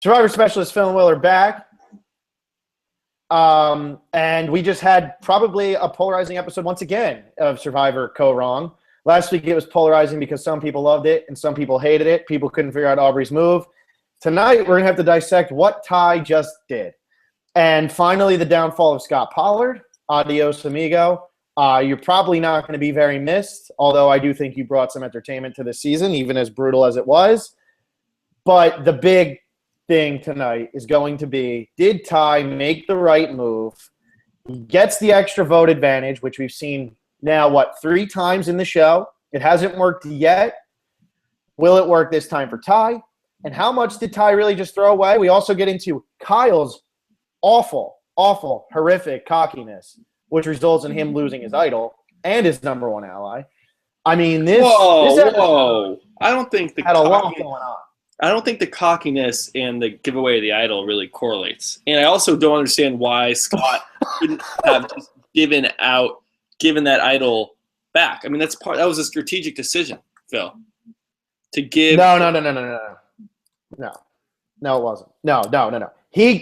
Survivor Specialist Phil and Will are back. And we just had probably a polarizing episode once again of Survivor Kaoh Rong. Last week it was polarizing because some people loved it and some people hated it. People couldn't figure out Aubrey's move. Tonight we're going to have to dissect what Ty just did. And finally the downfall of Scott Pollard. Adios, amigo. You're probably not going to be very missed, although I do think you brought some entertainment to this season, even as brutal as it was. But the big thing tonight is going to be, did Ty make the right move? He gets the extra vote advantage, which we've seen now, 3 times in the show. It hasn't worked yet. Will it work this time for Ty? And how much did Ty really just throw away? We also get into Kyle's awful, horrific cockiness, which results in him losing his idol and his number one ally. I mean, this Whoa. I don't think had a lot going on. I don't think the cockiness and the giveaway of the idol really correlates. And I also don't understand why Scott couldn't have just given that idol back. I mean, that was a strategic decision, Phil. To give No, it wasn't. No.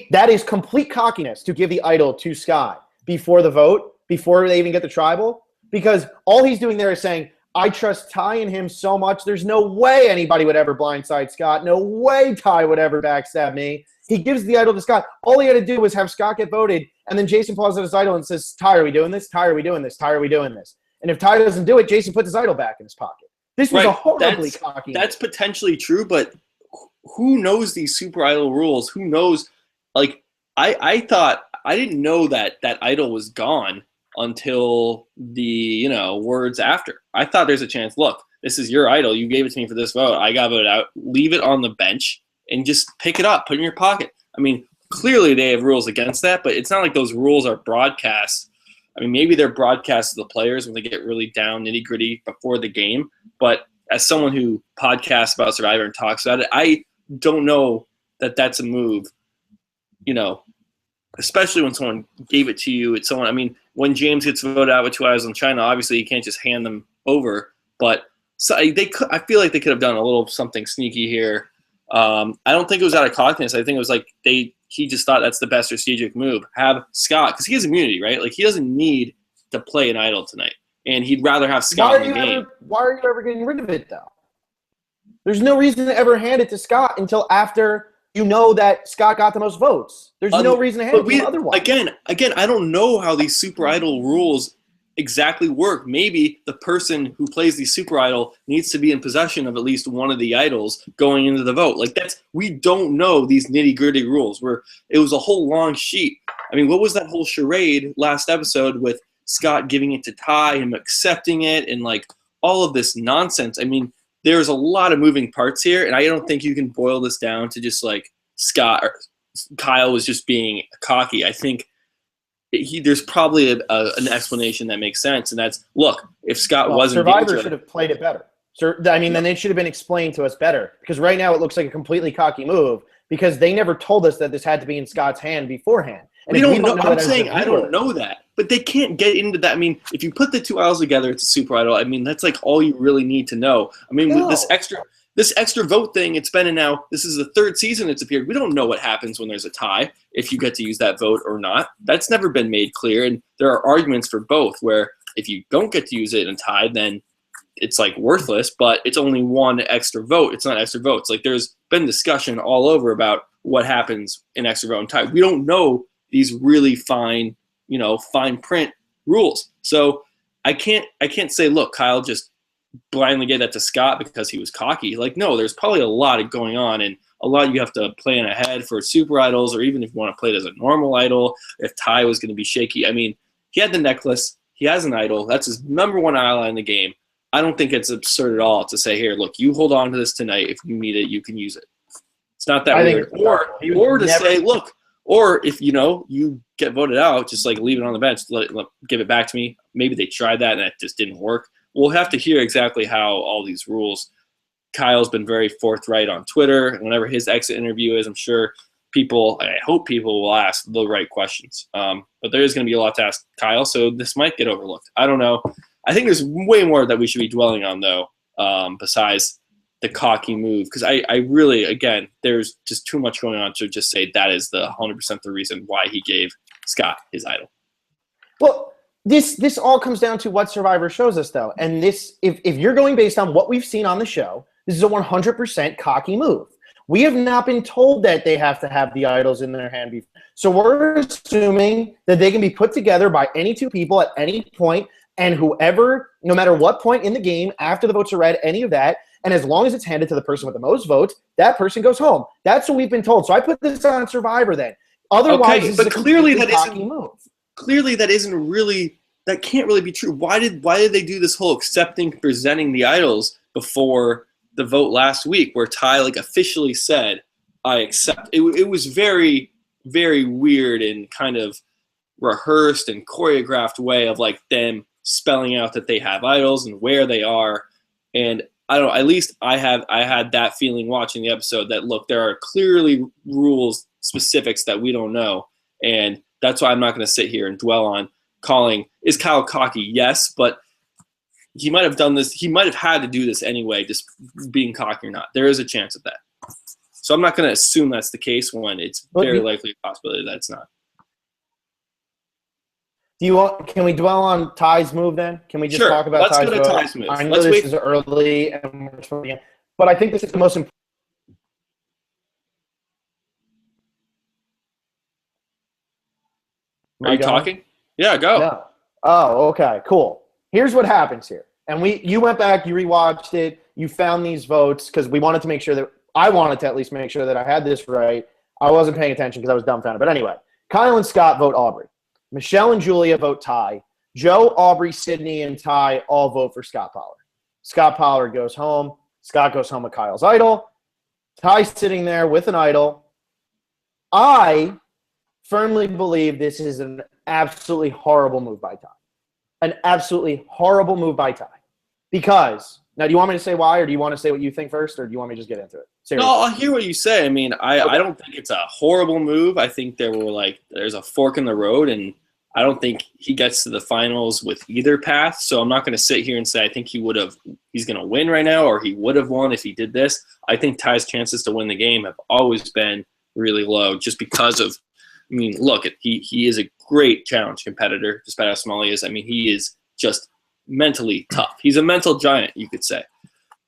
That is complete cockiness to give the idol to Scott before the vote, before they even get the tribal, because all he's doing there is saying, I trust Ty and him so much, there's no way anybody would ever blindside Scott. No way Ty would ever backstab me. He gives the idol to Scott. All he had to do was have Scott get voted, and then Jason pulls out his idol and says, Ty, are we doing this? Ty, are we doing this? Ty, are we doing this? And if Ty doesn't do it, Jason puts his idol back in his pocket. This was a horribly cocky. That's potentially true, but who knows these super idol rules? Who knows? Like, I thought, I didn't know that idol was gone until the, words after. I thought there's a chance, look, this is your idol. You gave it to me for this vote. I got voted out. Leave it on the bench and just pick it up. Put it in your pocket. I mean, clearly they have rules against that, but it's not like those rules are broadcast. I mean, maybe they're broadcast to the players when they get really down nitty-gritty before the game. But as someone who podcasts about Survivor and talks about it, I don't know that that's a move, especially when someone gave it to you. It's someone, I mean, when James gets voted out with 2 eyes on China, obviously you can't just hand them over. But so I feel like they could have done a little something sneaky here. I don't think it was out of cockiness. I think it was like he just thought that's the best strategic move. Have Scott, because he has immunity, right? Like, he doesn't need to play an idol tonight. And he'd rather have Scott in the game. Why are you ever getting rid of it, though? There's no reason to ever hand it to Scott until after you know that Scott got the most votes. There's no reason to hand it to him otherwise. Again, I don't know how these super idol rules exactly work. Maybe the person who plays the super idol needs to be in possession of at least one of the idols going into the vote. Like, we don't know these nitty-gritty rules. It was a whole long sheet. I mean, what was that whole charade last episode with Scott giving it to Ty, him accepting it, and like all of this nonsense? I mean, there's a lot of moving parts here, and I don't think you can boil this down to just like Kyle was just being cocky. I think there's probably an explanation that makes sense, and that's, look, if Scott wasn't Survivor should have played it better. Then it should have been explained to us better, because right now it looks like a completely cocky move because they never told us that this had to be in Scott's hand beforehand. And we don't know. I'm saying I don't know that, but they can't get into that. I mean, if you put the 2 idols together, it's a super idol. I mean, that's like all you really need to know. I mean, with this extra vote thing, it's been now. This is the 3rd season it's appeared. We don't know what happens when there's a tie, if you get to use that vote or not. That's never been made clear, and there are arguments for both. Where if you don't get to use it in a tie, then it's like worthless. But it's only 1 extra vote. It's not extra votes. Like, there's been discussion all over about what happens in extra vote and tie. We don't know these really fine print rules. So I can't say, look, Kyle just blindly gave that to Scott because he was cocky. Like, no, there's probably a lot of going on, and a lot you have to plan ahead for super idols, or even if you want to play it as a normal idol, if Ty was going to be shaky. I mean, he had the necklace. He has an idol. That's his number 1 ally in the game. I don't think it's absurd at all to say, here, look, you hold on to this tonight. If you need it, you can use it. It's not that weird. Or to say, look, or if, you get voted out, just like leave it on the bench, give it back to me. Maybe they tried that and that just didn't work. We'll have to hear exactly how all these rules. Kyle's been very forthright on Twitter. And whenever his exit interview is, I'm sure I hope people will ask the right questions. But there is going to be a lot to ask Kyle, so this might get overlooked. I don't know. I think there's way more that we should be dwelling on, though, besides the cocky move, because I really, again, there's just too much going on to just say that is the 100% the reason why he gave Scott his idol. Well, this all comes down to what Survivor shows us, though. And this, if you're going based on what we've seen on the show, this is a 100% cocky move. We have not been told that they have to have the idols in their hand before. So we're assuming that they can be put together by any two people at any point, and whoever, no matter what point in the game, after the votes are read, any of that, and as long as it's handed to the person with the most votes, that person goes home. That's what we've been told. So I put this on Survivor then. Otherwise, okay, this but is a clearly that cocky isn't move. Clearly that isn't really, that can't really be true. Why did they do this whole accepting, presenting the idols before the vote last week, where Ty like officially said, I accept? It was very, very weird and kind of rehearsed and choreographed way of like them spelling out that they have idols and where they are. And I don't know, at least I had that feeling watching the episode that, look, there are clearly rules, specifics that we don't know. And that's why I'm not going to sit here and dwell on calling, is Kyle cocky? Yes, but he might have done this. He might have had to do this anyway, just being cocky or not. There is a chance of that. So I'm not going to assume that's the case when it's very likely a possibility that it's not. Can we dwell on Ty's move then? Can we just talk about Ty's move? Let's go to Ty's move. I know this is early, but I think this is the most important. Are you talking? Yeah, go. No. Oh, okay, cool. Here's what happens here. And you went back, you rewatched it, you found these votes because we wanted to make sure that I wanted to at least make sure that I had this right. I wasn't paying attention because I was dumbfounded. But anyway, Kyle and Scott vote Aubrey. Michelle and Julia vote Ty. Joe, Aubrey, Sydney, and Ty all vote for Scott Pollard. Scott Pollard goes home. Scott goes home with Kyle's idol. Ty's sitting there with an idol. I firmly believe this is an absolutely horrible move by Ty. An absolutely horrible move by Ty. Because, now do you want me to say why, or do you want to say what you think first, or do you want me to just get into it? Seriously. No, I'll hear what you say. I mean, I don't think it's a horrible move. I think there's a fork in the road, and I don't think he gets to the finals with either path. So I'm not going to sit here and say I think he's going to win right now, or he would have won if he did this. I think Ty's chances to win the game have always been really low, just because of, I mean, look, he is a great challenge competitor, despite how small he is. I mean, he is just mentally tough. He's a mental giant, you could say.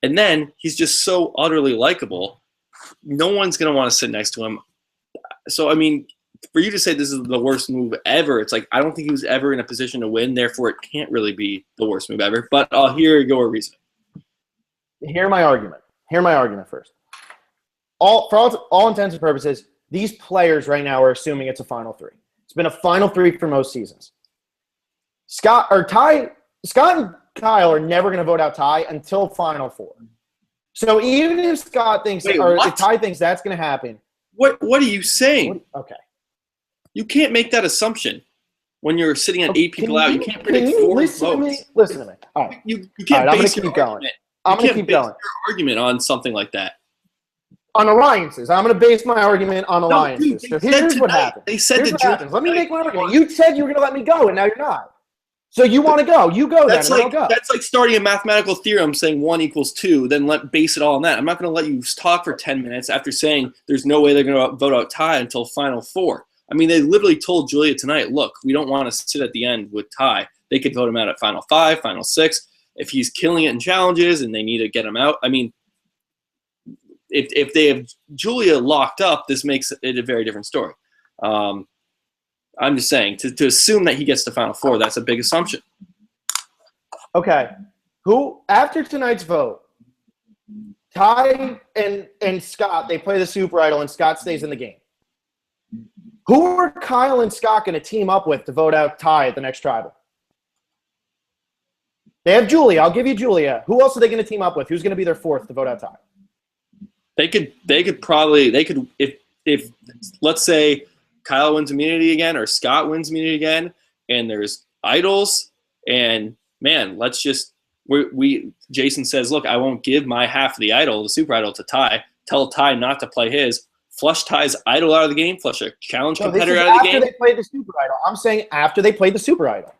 And then he's just so utterly likable. No one's going to want to sit next to him. So, I mean, for you to say this is the worst move ever, it's like I don't think he was ever in a position to win. Therefore, it can't really be the worst move ever. But I'll hear your reason. Hear my argument. Hear my argument first. For all intents and purposes, these players right now are assuming it's a Final Three. It's been a Final Three for most seasons. Scott and Kyle are never going to vote out Ty until Final Four. So even if Scott thinks, if Ty thinks that's going to happen. What are you saying? Okay. You can't make that assumption when you're sitting at 8 people out. You can't predict 4 votes. Listen to me. All right. You can't I'm going to keep going. I'm going to keep going. Your argument on something like that. On alliances. I'm going to base my argument on alliances. No, so here's what happens. They said here's what happens. Let me make my argument. You said you were going to let me go, and now you're not. So you want to go. You go then, and I'll go. That's like starting a mathematical theorem saying 1 equals 2, then base it all on that. I'm not going to let you talk for 10 minutes after saying there's no way they're going to vote out Ty until Final Four. I mean, they literally told Julia tonight, look, we don't want to sit at the end with Ty. They could vote him out at Final 5, Final 6. If he's killing it in challenges and they need to get him out, I mean, if they have Julia locked up, this makes it a very different story. I'm just saying, to assume that he gets to Final Four, that's a big assumption. Okay. After tonight's vote, Ty and Scott, they play the Super Idol, and Scott stays in the game. Who are Kyle and Scott going to team up with to vote out Ty at the next Tribal? They have Julia. I'll give you Julia. Who else are they going to team up with? Who's going to be their fourth to vote out Ty? They could if let's say Kyle wins immunity again or Scott wins immunity again, and there's idols, and man, let's just Jason says, look, I won't give my half of the idol, the Super Idol, to Ty. Tell Ty not to play his. Flush Ty's idol out of the game. Flush a challenge competitor out of the game. After they play the Super Idol. I'm saying after they play the Super Idol.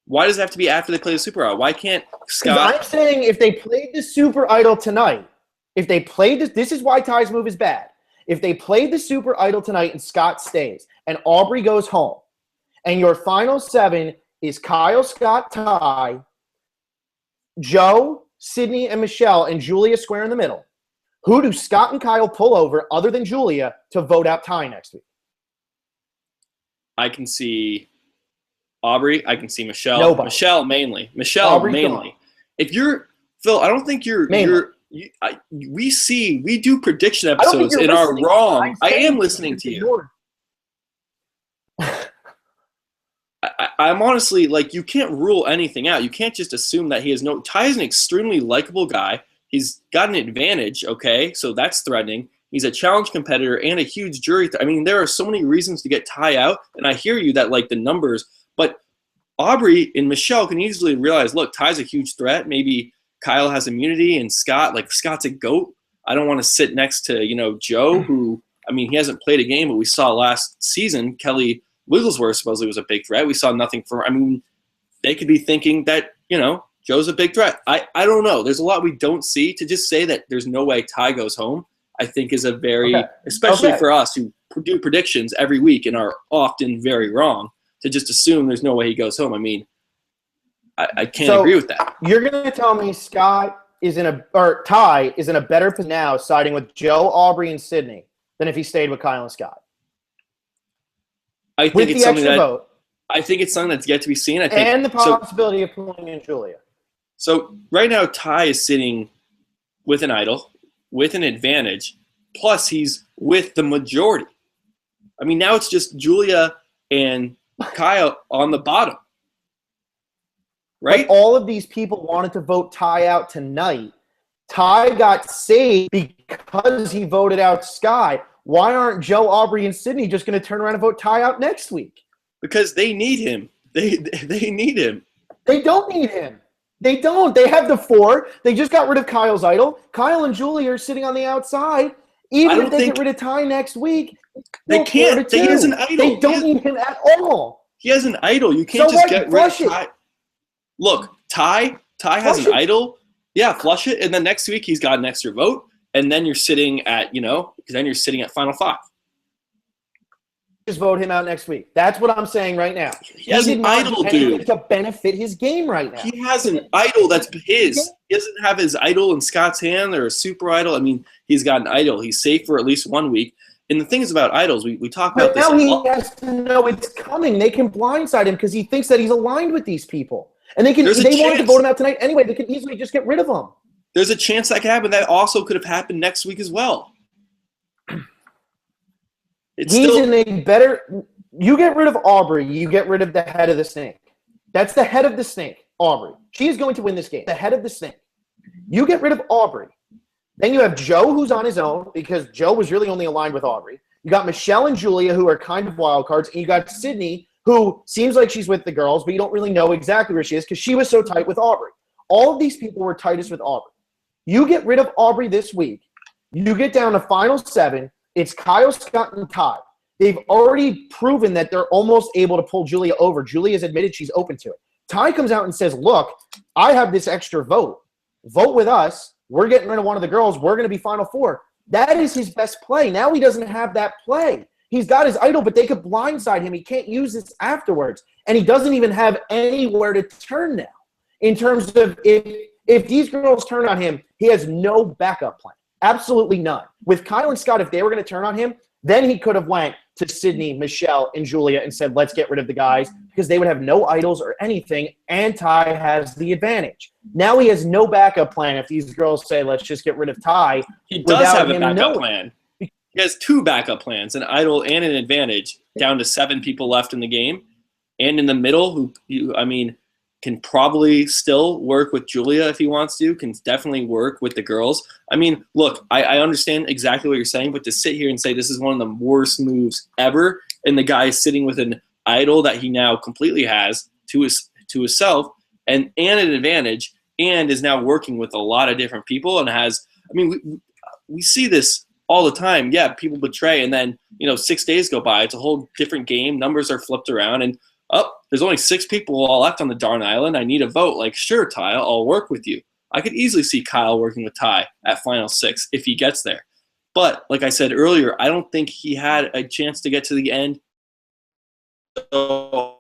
Why does it have to be after they play the Super Idol? Why can't Scott? I'm saying if they played the Super Idol tonight, If they played this is why Ty's move is bad. If they played the Super Idol tonight and Scott stays and Aubrey goes home, and your final 7 is Kyle, Scott, Ty, Joe, Sydney, and Michelle, and Julia square in the middle, who do Scott and Kyle pull over other than Julia to vote out Ty next week? I can see Aubrey. I can see Michelle. Nobody. Michelle mainly. Michelle Aubrey's mainly. gone. If you're Phil, I don't think you're. We do prediction episodes and are wrong. I am listening to you. I'm honestly like, you can't rule anything out. You can't just assume that he has no. Ty is an extremely likable guy. He's got an advantage. Okay, so that's threatening. He's a challenge competitor and a huge jury. I mean, there are so many reasons to get Ty out, and I hear you that like the numbers, but Aubrey and Michelle can easily realize, look, Ty's a huge threat. Maybe Kyle has immunity, and Scott's a GOAT. I don't want to sit next to, Joe, who, I mean, he hasn't played a game, but we saw last season, Kelly Wigglesworth supposedly was a big threat. We saw nothing for, I mean, they could be thinking that, Joe's a big threat. I don't know. There's a lot we don't see. To just say that there's no way Ty goes home, I think is a very, especially for us who do predictions every week and are often very wrong, to just assume there's no way he goes home. I mean, I can't agree with that. You're going to tell me Ty is in a better position now siding with Joe, Aubrey, and Sydney than if he stayed with Kyle and Scott? I think it's something that's yet to be seen. And the possibility of pulling in Julia. So right now, Ty is sitting with an idol, with an advantage, plus he's with the majority. I mean, now it's just Julia and Kyle on the bottom. Right? But all of these people wanted to vote Ty out tonight. Ty got saved because he voted out Sky. Why aren't Joe, Aubrey, and Sydney just going to turn around and vote Ty out next week? Because they need him. They need him. They don't need him. They don't. They have the 4. They just got rid of Kyle's idol. Kyle and Julia are sitting on the outside. Even if they get rid of Ty next week, they can't. He has an idol. They don't need him at all. He has an idol. You can't just get rid of Ty. Look, Ty has an idol. Yeah, flush it, and then next week he's got an extra vote, and then you're sitting at, then you're sitting at final 5. Just vote him out next week. That's what I'm saying right now. He has an idol, dude. To benefit his game right now. He has an idol that's his. He doesn't have his idol in Scott's hand or a super idol. I mean, he's got an idol. He's safe for at least 1 week. And the thing is about idols, we talk about this. Now he has to know it's coming. They can blindside him because he thinks that he's aligned with these people. And they wanted to vote him out tonight anyway. They could easily just get rid of him. There's a chance that could happen. That also could have happened next week as well. You get rid of Aubrey, you get rid of the head of the snake. That's the head of the snake, Aubrey. She is going to win this game. The head of the snake. You get rid of Aubrey. Then you have Joe, who's on his own, because Joe was really only aligned with Aubrey. You got Michelle and Julia, who are kind of wild cards, and you got Sydney, who seems like she's with the girls, but you don't really know exactly where she is because she was so tight with Aubrey. All of these people were tightest with Aubrey. You get rid of Aubrey this week. You get down to final 7. It's Kyle, Scott, and Ty. They've already proven that they're almost able to pull Julia over. Julia's admitted she's open to it. Ty comes out and says, look, I have this extra vote. Vote with us. We're getting rid of one of the girls. We're going to be final 4. That is his best play. Now he doesn't have that play. He's got his idol, but they could blindside him. He can't use this afterwards. And he doesn't even have anywhere to turn now. In terms of if these girls turn on him, he has no backup plan. Absolutely none. With Kyle and Scott, if they were going to turn on him, then he could have went to Sydney, Michelle, and Julia and said, let's get rid of the guys, because they would have no idols or anything, and Ty has the advantage. Now he has no backup plan if these girls say, let's just get rid of Ty. He does have a backup plan. He has 2 backup plans, an idol and an advantage, down to 7 people left in the game. And in the middle, who can probably still work with Julia if he wants to, can definitely work with the girls. I mean, look, I understand exactly what you're saying, but to sit here and say this is one of the worst moves ever, and the guy is sitting with an idol that he now completely has to himself and an advantage, and is now working with a lot of different people and has, we see this all the time. Yeah, people betray, and then 6 days go by. It's a whole different game. Numbers are flipped around, and there's only 6 people all left on the darn island. I need a vote. Like, sure, Ty, I'll work with you. I could easily see Kyle working with Ty at Final 6 if he gets there. But like I said earlier, I don't think he had a chance to get to the end. So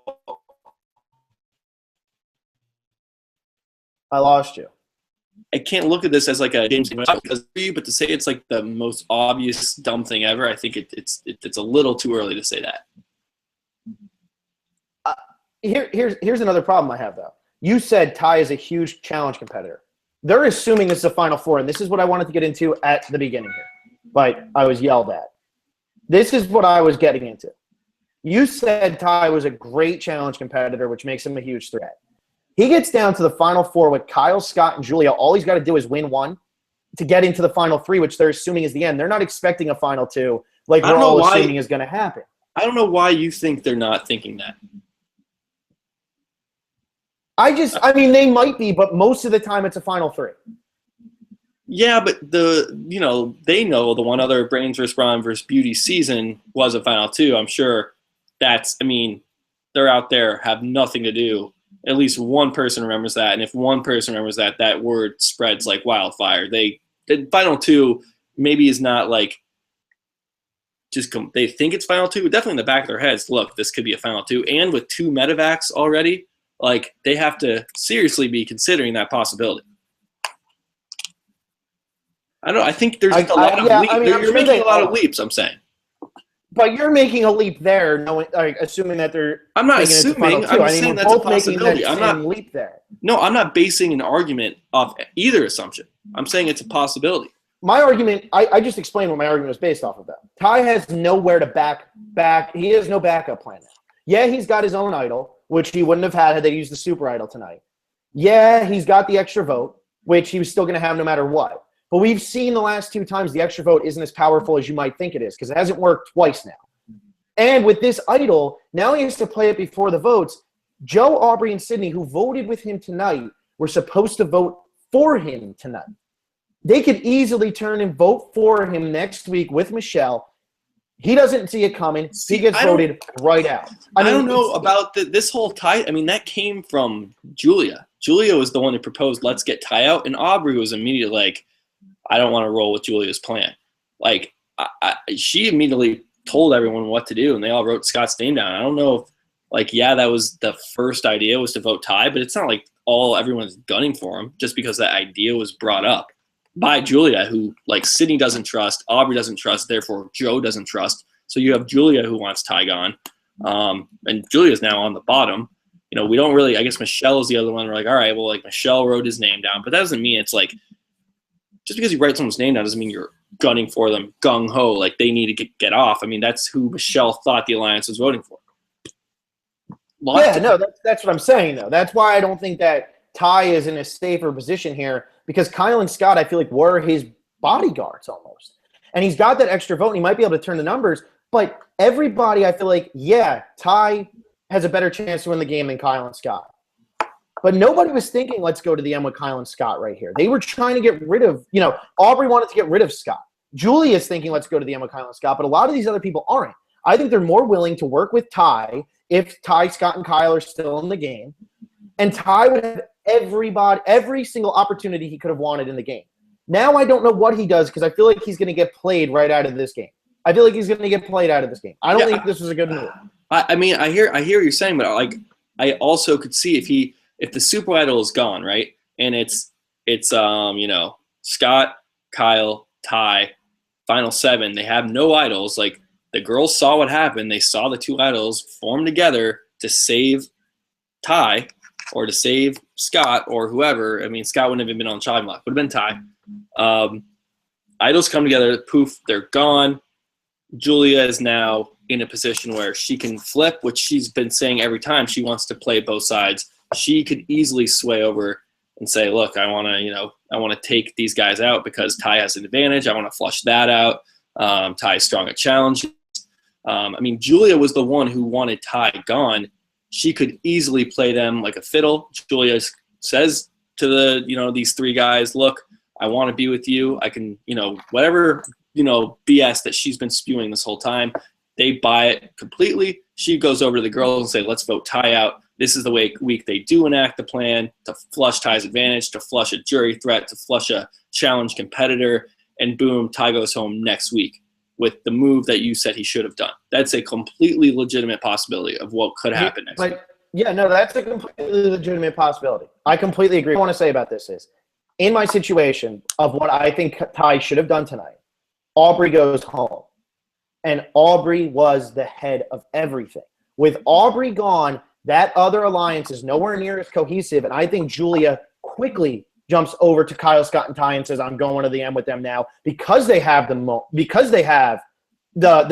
I lost you. I can't look at this as like a James because, but to say it's like the most obvious dumb thing ever, I think it's a little too early to say that. Here's another problem I have though. You said Ty is a huge challenge competitor. They're assuming this is a Final Four, and this is what I wanted to get into at the beginning here, but I was yelled at. This is what I was getting into. You said Ty was a great challenge competitor, which makes him a huge threat. He gets down to the Final Four with Kyle, Scott, and Julia. All he's got to do is win one to get into the Final Three, which they're assuming is the end. They're not expecting a Final Two like we're all assuming is going to happen. I don't know why you think they're not thinking that. I mean, they might be, but most of the time it's a Final Three. Yeah, but they know the one other Brains vs. Brawn vs. Beauty season was a Final Two. I'm sure they're out there, have nothing to do. At least one person remembers that, and if one person remembers that, that word spreads like wildfire. The Final Two maybe is not like they think it's Final Two. Definitely in the back of their heads, look, this could be a Final Two. And with 2 medevacs already, like they have to seriously be considering that possibility. I don't know. I think there's a lot of leaps. You're making a lot of leaps, I'm saying. But you're making a leap there, assuming that they're. I'm not assuming. I'm saying that's a possibility. I'm not leap there. No, I'm not basing an argument off either assumption. I'm saying it's a possibility. My argument, I just explained what my argument was based off of that. Ty has nowhere to back. He has no backup plan now. Yeah, he's got his own idol, which he wouldn't have had they used the super idol tonight. Yeah, he's got the extra vote, which he was still going to have no matter what. But we've seen the last 2 times the extra vote isn't as powerful as you might think it is because it hasn't worked twice now. And with this idol, now he has to play it before the votes. Joe, Aubrey, and Sydney, who voted with him tonight, were supposed to vote for him tonight. They could easily turn and vote for him next week with Michelle. He doesn't see it coming. He gets voted right out. I don't know about this whole Ty. I mean, that came from Julia. Julia was the one who proposed, let's get Ty out. And Aubrey was immediately like, I don't want to roll with Julia's plan. Like, she immediately told everyone what to do, and they all wrote Scott's name down. I don't know if, that was the first idea was to vote Ty, but it's not like everyone's gunning for him just because that idea was brought up by Julia, who, Sydney doesn't trust, Aubrey doesn't trust, therefore Joe doesn't trust. So you have Julia who wants Ty gone, and Julia's now on the bottom. We don't really – I guess Michelle is the other one. We're like, all right, well, Michelle wrote his name down, but that doesn't mean it's just because you write someone's name down doesn't mean you're gunning for them gung-ho, like they need to get off. I mean, that's who Michelle thought the alliance was voting for. That's what I'm saying, though. That's why I don't think that Ty is in a safer position here because Kyle and Scott, I feel like, were his bodyguards almost. And he's got that extra vote, and he might be able to turn the numbers. But everybody, I feel like, Ty has a better chance to win the game than Kyle and Scott. But nobody was thinking, let's go to the end with Kyle and Scott right here. They were trying to get rid of, Aubrey wanted to get rid of Scott. Julie is thinking, let's go to the end with Kyle and Scott. But a lot of these other people aren't. I think they're more willing to work with Ty if Ty, Scott, and Kyle are still in the game. And Ty would have every single opportunity he could have wanted in the game. Now I don't know what he does because I feel like he's going to get played right out of this game. I feel like he's going to get played out of this game. I don't think this was a good move. I mean, I hear what you're saying, but I also could see if the super idol is gone, right? And it's Scott, Kyle, Ty, Final 7, they have no idols. The girls saw what happened. They saw the 2 idols form together to save Ty or to save Scott or whoever. I mean, Scott wouldn't have even been on the chopping block. Would have been Ty. Idols come together, poof, they're gone. Julia is now in a position where she can flip, which she's been saying every time she wants to play both sides. She could easily sway over and say, look, I want to take these guys out because Ty has an advantage. I want to flush that out. Ty's strong at challenges. I mean, Julia was the one who wanted Ty gone. She could easily play them like a fiddle. Julia says to these 3 guys, look, I want to be with you. I can, whatever, BS that she's been spewing this whole time. They buy it completely. She goes over to the girls and say, let's vote Ty out. this is the week they do enact the plan to flush Ty's advantage, to flush a jury threat, to flush a challenge competitor, and boom, Ty goes home next week with the move that you said he should have done. That's a completely legitimate possibility of what could happen next week. Yeah, no, that's a completely legitimate possibility. I completely agree. What I want to say about this is, in my situation of what I think Ty should have done tonight, Aubrey goes home. And Aubrey was the head of everything. With Aubrey gone, that other alliance is nowhere near as cohesive. And I think Julia quickly jumps over to Kyle, Scott, and Ty and says, I'm going to the end with them now because they have the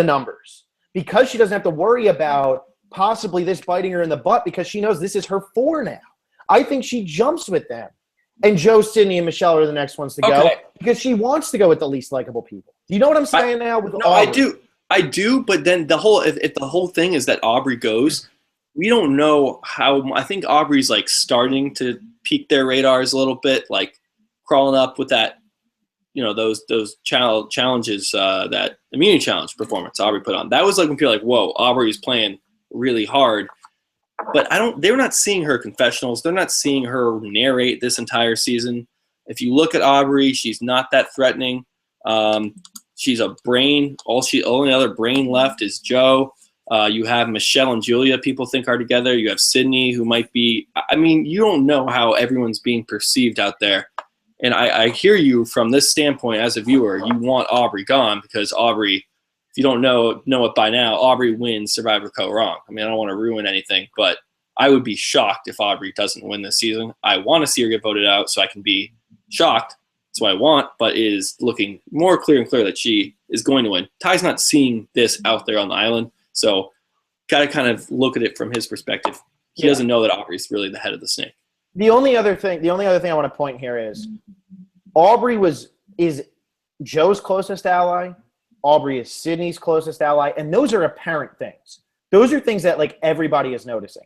numbers. Because she doesn't have to worry about possibly this biting her in the butt because she knows this is her 4 now. I think she jumps with them. And Joe, Sydney, and Michelle are the next ones to go because she wants to go with the least likable people. Do you know what I'm saying now? With Aubrey? I do, but then if the whole thing is that Aubrey goes, we don't know how. I think Aubrey's like starting to peak their radars a little bit, like crawling up with that, those challenges, that immunity challenge performance Aubrey put on. That was like when people were like, whoa, Aubrey's playing really hard. But they're not seeing her confessionals. They're not seeing her narrate this entire season. If you look at Aubrey, she's not that threatening. She's a brain. Only other brain left is Joe. You have Michelle and Julia people think are together. You have Sydney, who might be – I mean, you don't know how everyone's being perceived out there. And I hear you from this standpoint as a viewer. You want Aubrey gone because Aubrey, if you don't know it by now, Aubrey wins Survivor Kaoh Rong. I mean, I don't want to ruin anything, but I would be shocked if Aubrey doesn't win this season. I want to see her get voted out so I can be shocked. That's what I want, but it is looking more clear and clear that she is going to win. Ty's not seeing this out there on the island, so got to kind of look at it from his perspective. He doesn't know that Aubrey's really the head of the snake. The only other thing I want to point here is Aubrey is Joe's closest ally. Aubrey is Sydney's closest ally, and those are apparent things. Those are things that like everybody is noticing.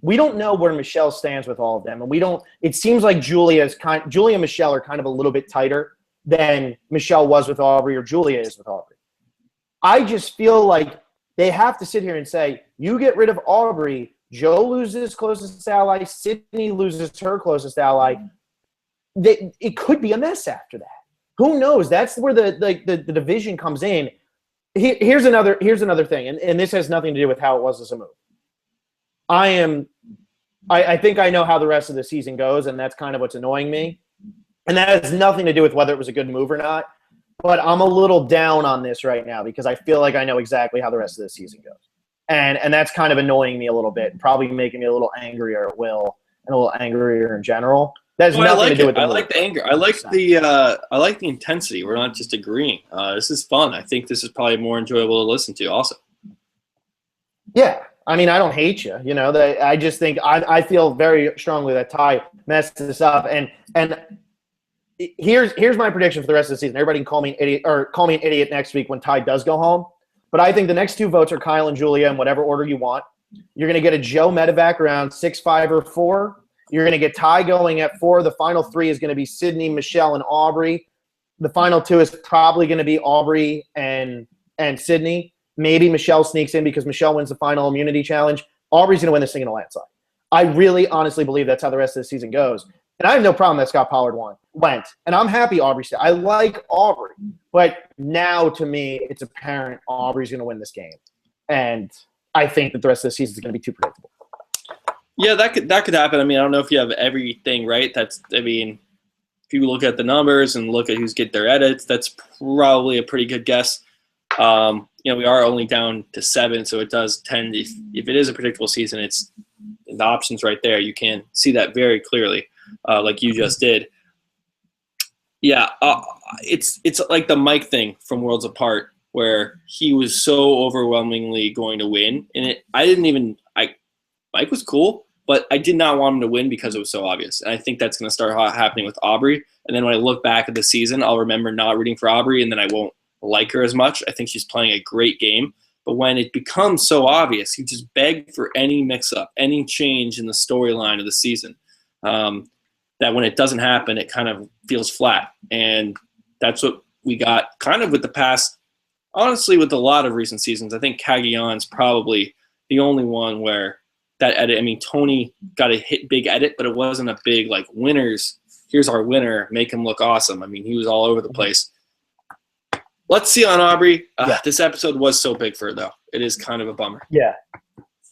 We don't know where Michelle stands with all of them, and it seems like Julia and Michelle are kind of a little bit tighter than Michelle was with Aubrey or Julia is with Aubrey. I just feel like they have to sit here and say, you get rid of Aubrey, Joe loses his closest ally, Sydney loses her closest ally. It could be a mess after that. Who knows? That's where the division comes in. Here's another thing, and this has nothing to do with how it was as a move. I think I know how the rest of the season goes, and that's kind of what's annoying me. And that has nothing to do with whether it was a good move or not. But I'm a little down on this right now because I feel like I know exactly how the rest of the season goes. And that's kind of annoying me a little bit, probably making me a little angrier at Will and a little angrier in general. That has nothing to do with the move. I like the anger. I like the intensity. We're not just agreeing. This is fun. I think this is probably more enjoyable to listen to also. Yeah. I mean, I don't hate you. I just think I feel very strongly that Ty messed this up. And here's my prediction for the rest of the season. Everybody can call me an idiot or call me an idiot next week when Ty does go home. But I think the next 2 votes are Kyle and Julia in whatever order you want. You're going to get a Joe Medevac around 6, 5, or 4. You're going to get Ty going at 4. The final 3 is going to be Sydney, Michelle, and Aubrey. The final 2 is probably going to be Aubrey and Sydney. Maybe Michelle sneaks in because Michelle wins the final immunity challenge. Aubrey's going to win this thing in a landslide. I really honestly believe that's how the rest of the season goes. And I have no problem that Scott Pollard went. And I'm happy Aubrey stayed. I like Aubrey. But now, to me, it's apparent Aubrey's going to win this game. And I think that the rest of the season is going to be too predictable. Yeah, that could happen. I mean, I don't know if you have everything right. If you look at the numbers and look at who's get their edits, that's probably a pretty good guess. We are only down to 7, so it does tend, if it is a predictable season, it's the options right there. You can see that very clearly, like you just did. Yeah, it's like the Mike thing from Worlds Apart, where he was so overwhelmingly going to win, and Mike was cool, but I did not want him to win because it was so obvious. And I think that's going to start happening with Aubrey. And then when I look back at the season, I'll remember not rooting for Aubrey, and then I won't like her as much. I think she's playing a great game. But when it becomes so obvious, you just beg for any mix-up, any change in the storyline of the season, that when it doesn't happen, it kind of feels flat. And that's what we got kind of with the past, honestly, with a lot of recent seasons. I think Cagillon's probably the only one where that edit. I mean, Tony got a big edit, but it wasn't a big like winners. Here's our winner. Make him look awesome. I mean, he was all over the place. Let's see on Aubrey. This episode was so big for her, though. It is kind of a bummer. Yeah,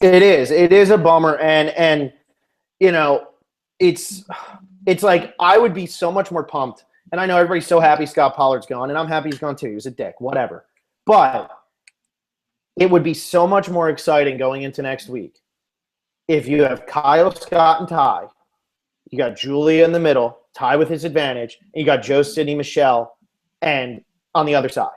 it is. It is a bummer, and you know, it's like I would be so much more pumped. And I know everybody's so happy Scott Pollard's gone, and I'm happy he's gone too. He was a dick, whatever. But it would be so much more exciting going into next week if you have Kyle, Scott, and Ty. You got Julia in the middle, Ty with his advantage, and you got Joe, Sydney, Michelle, and on the other side.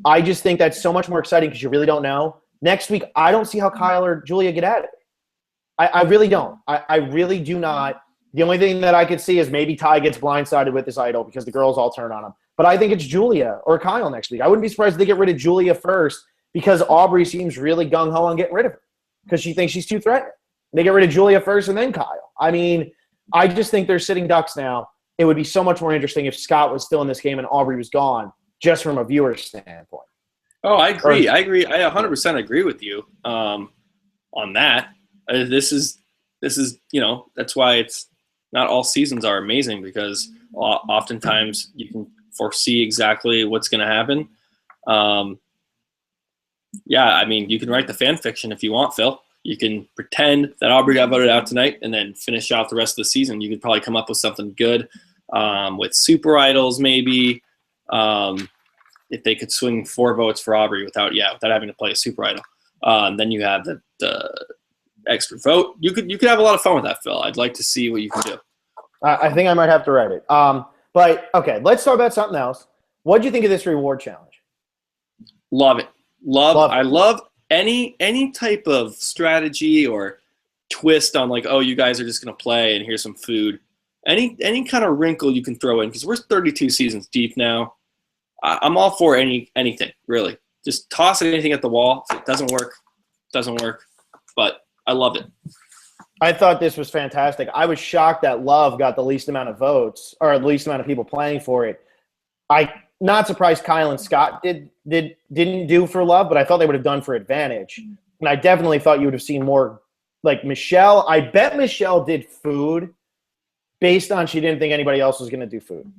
I just think that's so much more exciting because you really don't know. Next week, I don't see how Kyle or Julia get at it. I really don't. I really do not. The only thing that I could see is maybe Ty gets blindsided with this idol because the girls all turn on him. But I think it's Julia or Kyle next week. I wouldn't be surprised if they get rid of Julia first because Aubrey seems really gung-ho on getting rid of her because she thinks she's too threatening. They get rid of Julia first and then Kyle. I mean, I just think they're sitting ducks now. It would be so much more interesting if Scott was still in this game and Aubrey was gone, just from a viewer's standpoint. Oh, I agree. I 100% agree with you on that. This is that's why it's not all seasons are amazing because oftentimes you can foresee exactly what's going to happen. I mean, you can write the fan fiction if you want, Phil. You can pretend that Aubrey got voted out tonight and then finish off the rest of the season. You could probably come up with something good with super idols maybe. If they could swing 4 votes for Aubrey without having to play a super idol. Then you have the extra vote. You could have a lot of fun with that, Phil. I'd like to see what you can do. I think I might have to write it. But okay, let's talk about something else. What did you think of this reward challenge? Love it. I love any type of strategy or twist on like, oh, you guys are just gonna play and here's some food. Any kind of wrinkle you can throw in because we're 32 seasons deep now. I'm all for anything really. Just toss anything at the wall. If it doesn't work, But I loved it. I thought this was fantastic. I was shocked that Love got the least amount of votes or the least amount of people playing for it. Not surprised Kyle and Scott didn't do for Love, but I thought they would have done for Advantage. And I definitely thought you would have seen more like Michelle. I bet Michelle did food based on she didn't think anybody else was going to do food.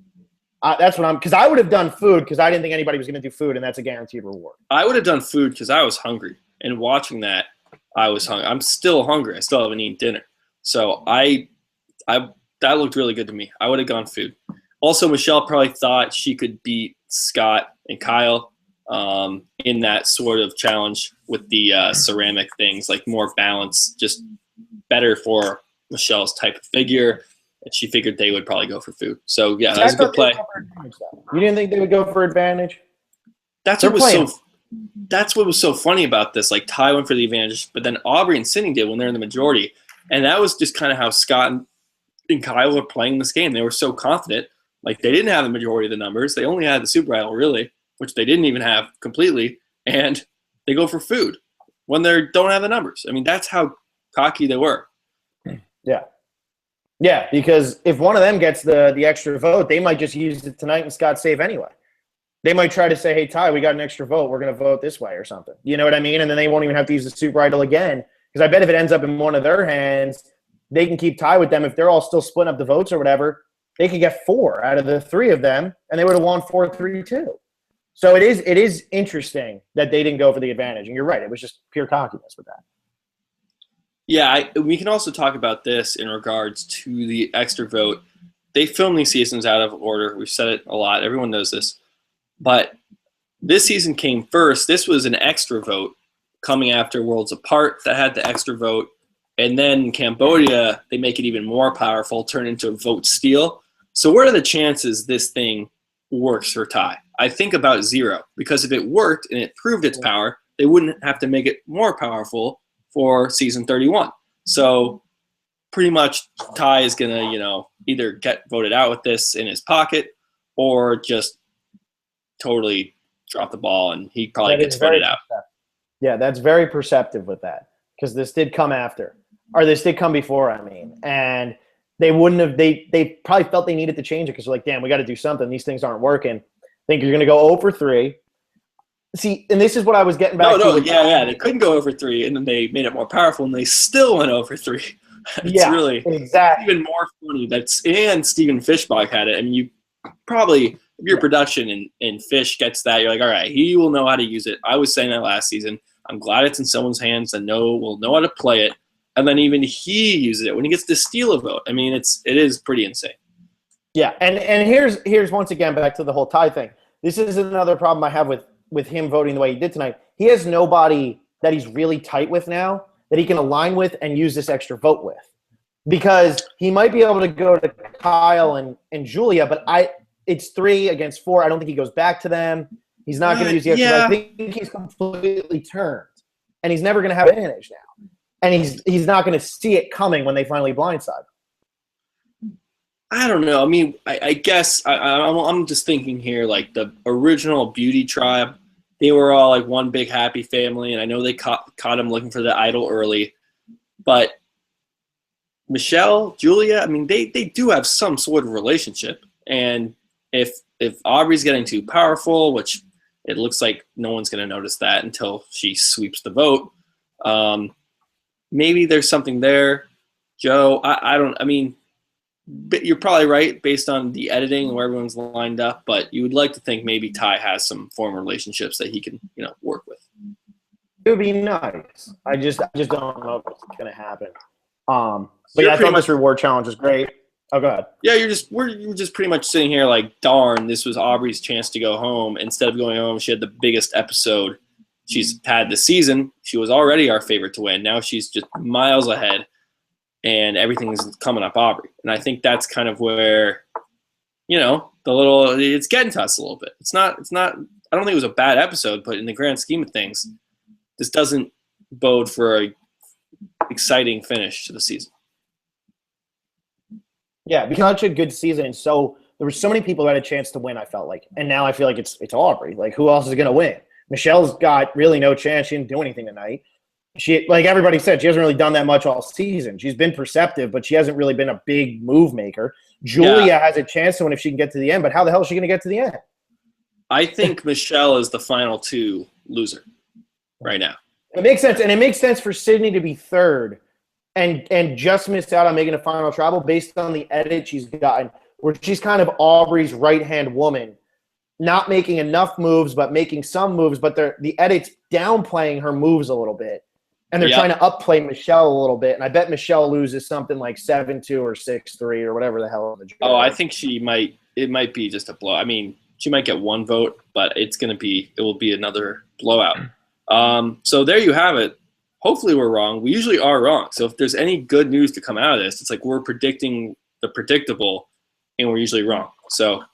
That's what because I would have done food because I didn't think anybody was going to do food, and that's a guaranteed reward. I would have done food because I was hungry. And watching that, I was hungry. I'm still hungry. I still haven't eaten dinner. So that looked really good to me. I would have gone food. Also, Michelle probably thought she could beat Scott and Kyle in that sort of challenge with the ceramic things, like more balance, just better for Michelle's type of figure. And she figured they would probably go for food. So, yeah, that was a good play. You didn't think they would go for Advantage? That's what was so funny about this. Like, Ty went for the Advantage, but then Aubrey and Sydney did when they're in the majority. And that was just kind of how Scott and Kyle were playing this game. They were so confident. Like, they didn't have the majority of the numbers. They only had the super idol, really, which they didn't even have completely. And they go for food when they don't have the numbers. I mean, that's how cocky they were. Yeah. Yeah, because if one of them gets the extra vote, they might just use it tonight and Scott save anyway. They might try to say, hey, Ty, we got an extra vote. We're going to vote this way or something. You know what I mean? And then they won't even have to use the super idol again. Because I bet if it ends up in one of their hands, they can keep Ty with them. If they're all still splitting up the votes or whatever, they could get 4 out of the 3 of them, and they would have won 4-3-2. So it is interesting that they didn't go for the Advantage. And you're right. It was just pure cockiness with that. Yeah, we can also talk about this in regards to the extra vote. They film these seasons out of order. We've said it a lot. Everyone knows this. But this season came first. This was an extra vote coming after Worlds Apart that had the extra vote. And then Cambodia, they make it even more powerful, turn into a vote steal. So what are the chances this thing works for Ty? I think about 0. Because if it worked and it proved its power, they wouldn't have to make it more powerful for season 31. So pretty much Ty is going to, either get voted out with this in his pocket or just totally drop the ball and he probably gets voted out. Yeah, that's very perceptive with that because this did come after. Or this did come before, I mean. And they wouldn't have – they probably felt they needed to change it because they're like, damn, we got to do something. These things aren't working. I think you're going to go 0 for 3. See, and this is what I was getting back to. Yeah. They couldn't go over 3, and then they made it more powerful, and they still went over 3. It's really exactly even more funny. And Stephen Fishbach had it. I mean, you probably, if your production and Fish gets that, you're like, all right, he will know how to use it. I was saying that last season. I'm glad it's in someone's hands that will know how to play it. And then even he uses it when he gets to steal a vote. I mean, it is pretty insane. Yeah, and here's once again back to the whole tie thing. This is another problem I have with him voting the way he did tonight. He has nobody that he's really tight with now that he can align with and use this extra vote with. Because he might be able to go to Kyle and Julia, but it's 3 against 4. I don't think he goes back to them. He's not going to use the extra. I think he's completely turned, and he's never going to have an advantage now. And he's not going to see it coming when they finally blindside him. I don't know. I mean, I guess I'm just thinking here, like the original Beauty Tribe, they were all like one big happy family, and I know they caught him looking for the idol early, but Michelle, Julia, I mean, they do have some sort of relationship, and if Aubrey's getting too powerful, which it looks like no one's going to notice that until she sweeps the vote, maybe there's something there. Joe, I mean, you're probably right based on the editing and where everyone's lined up, but you would like to think maybe Ty has some former relationships that he can, work with. It would be nice. I just don't know if it's going to happen. But I thought this reward challenge was great. Oh, go ahead. Yeah, you're just pretty much sitting here like, darn, this was Aubrey's chance to go home. Instead of going home, she had the biggest episode she's had this season. She was already our favorite to win. Now she's just miles ahead, and everything's coming up Aubrey. And I think that's kind of where, it's getting to us a little bit. It's not. I don't think it was a bad episode, but in the grand scheme of things, this doesn't bode for a exciting finish to the season. Yeah, because such a good season, and so there were so many people who had a chance to win, I felt like. And now I feel like it's Aubrey. Like, who else is going to win? Michelle's got really no chance. She didn't do anything tonight. She, like everybody said, she hasn't really done that much all season. She's been perceptive, but she hasn't really been a big move maker. Julia has a chance to win if she can get to the end, but how the hell is she going to get to the end? I think Michelle is the final 2 loser right now. It makes sense, and it makes sense for Sydney to be third and just missed out on making a final travel based on the edit she's gotten, where she's kind of Aubrey's right-hand woman, not making enough moves, but making some moves, but the edit's downplaying her moves a little bit, and they're trying to upplay Michelle a little bit, and I bet Michelle loses something like 7-2 or 6-3 or whatever the hell. I think it might be just a blow. I mean, she might get 1 vote, but it will be another blowout. So there you have it. Hopefully we're wrong. We usually are wrong. So if there's any good news to come out of this, it's like we're predicting the predictable, and we're usually wrong. So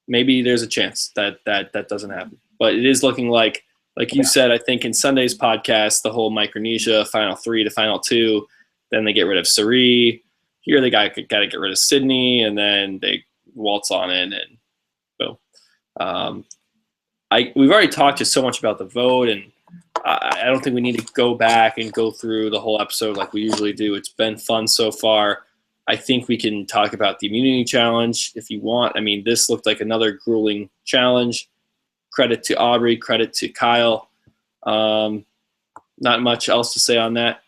maybe there's a chance that doesn't happen. But it is looking like you said, I think in Sunday's podcast, the whole Micronesia final 3 to final 2, then they get rid of Sari. Here they got to get rid of Sydney, and then they waltz on in, and boom. We've already talked just so much about the vote, and I don't think we need to go back and go through the whole episode like we usually do. It's been fun so far. I think we can talk about the immunity challenge if you want. I mean, this looked like another grueling challenge. Credit to Aubrey, credit to Kyle. Not much else to say on that,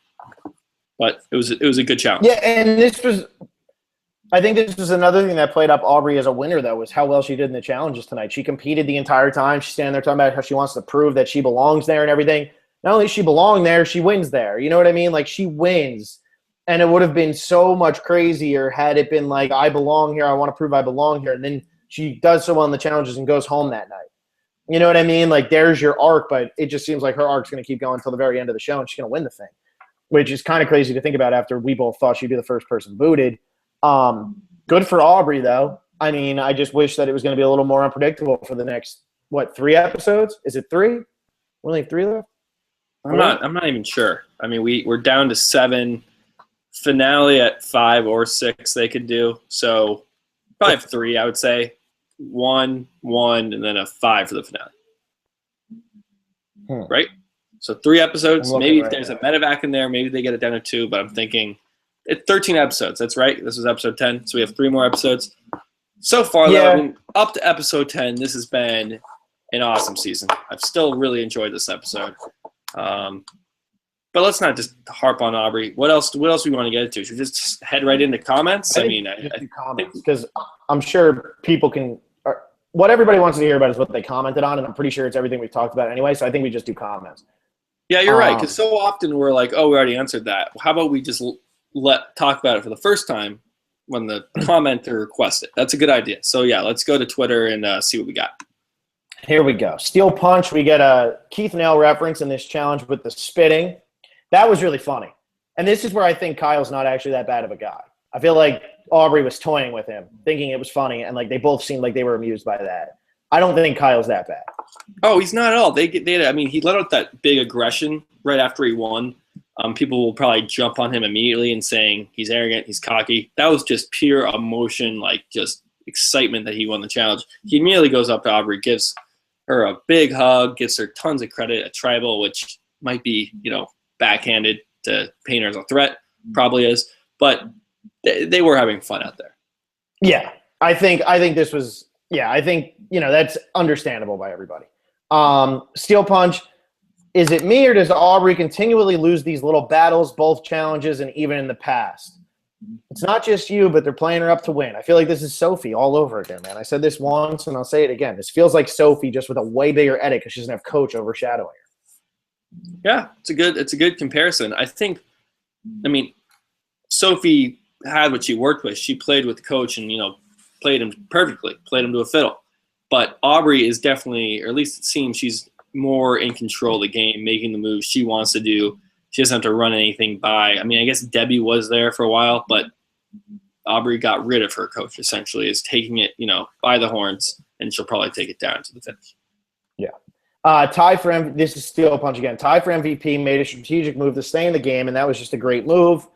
but it was a good challenge. Yeah, and I think this was another thing that played up Aubrey as a winner, though, was how well she did in the challenges tonight. She competed the entire time. She's standing there talking about how she wants to prove that she belongs there and everything. Not only does she belong there, she wins there. You know what I mean? Like, she wins. And it would have been so much crazier had it been like, I belong here, I want to prove I belong here. And then she does so well in the challenges and goes home that night. You know what I mean? Like, there's your arc, but it just seems like her arc's going to keep going until the very end of the show, and she's going to win the thing, which is kind of crazy to think about after we both thought she'd be the first person booted. Good for Aubrey, though. I mean, I just wish that it was going to be a little more unpredictable for the next, 3 episodes? Is it 3? We only have 3 left? I'm not even sure. I mean, we're down to 7. Finale at 5 or 6 they could do. So probably have 3, I would say. 1, and then a 5 for the finale. Right? So 3 episodes. Maybe if there's a medevac in there, maybe they get it down to 2, but I'm thinking it's 13 episodes. That's right. This is episode 10. So we have 3 more episodes. So far, though, I mean, up to episode 10, this has been an awesome season. I've still really enjoyed this episode. But let's not just harp on Aubrey. What else we want to get into? Should we just head right into comments? I mean, comments, because I'm sure people can. What everybody wants to hear about is what they commented on, and I'm pretty sure it's everything we've talked about anyway. So I think we just do comments. Yeah, you're right. Because so often we're like, oh, we already answered that. How about we just talk about it for the first time when the commenter requests it? That's a good idea. So yeah, let's go to Twitter and see what we got. Here we go. Steel Punch. We get a Keith Nail reference in this challenge with the spitting. That was really funny. And this is where I think Kyle's not actually that bad of a guy. I feel like Aubrey was toying with him, thinking it was funny, and like they both seemed like they were amused by that. I don't think Kyle's that bad. Oh, he's not at all. I mean, he let out that big aggression right after he won. People will probably jump on him immediately and saying he's arrogant, he's cocky. That was just pure emotion, like just excitement that he won the challenge. He immediately goes up to Aubrey, gives her a big hug, gives her tons of credit, a tribal, which might be, backhanded to paint her as a threat, probably is. But they were having fun out there. Yeah, I think this was. Yeah, I think that's understandable by everybody. Steel Punch. Is it me or does Aubrey continually lose these little battles, both challenges and even in the past? It's not just you, but they're playing her up to win. I feel like this is Sophie all over again, man. I said this once and I'll say it again. This feels like Sophie just with a way bigger edit because she doesn't have Coach overshadowing her. Yeah, it's a good comparison. I mean, Sophie had what she worked with. She played with Coach and, played him perfectly, played him to a fiddle. But Aubrey is definitely, or at least it seems she's more in control of the game, making the moves she wants to do. She doesn't have to run anything by. I mean, I guess Debbie was there for a while, but Aubrey got rid of her Coach, essentially, is taking it, by the horns, and she'll probably take it down to the finish. Yeah. This is Steel Punch again. Ty for MVP made a strategic move to stay in the game, and that was just a great move.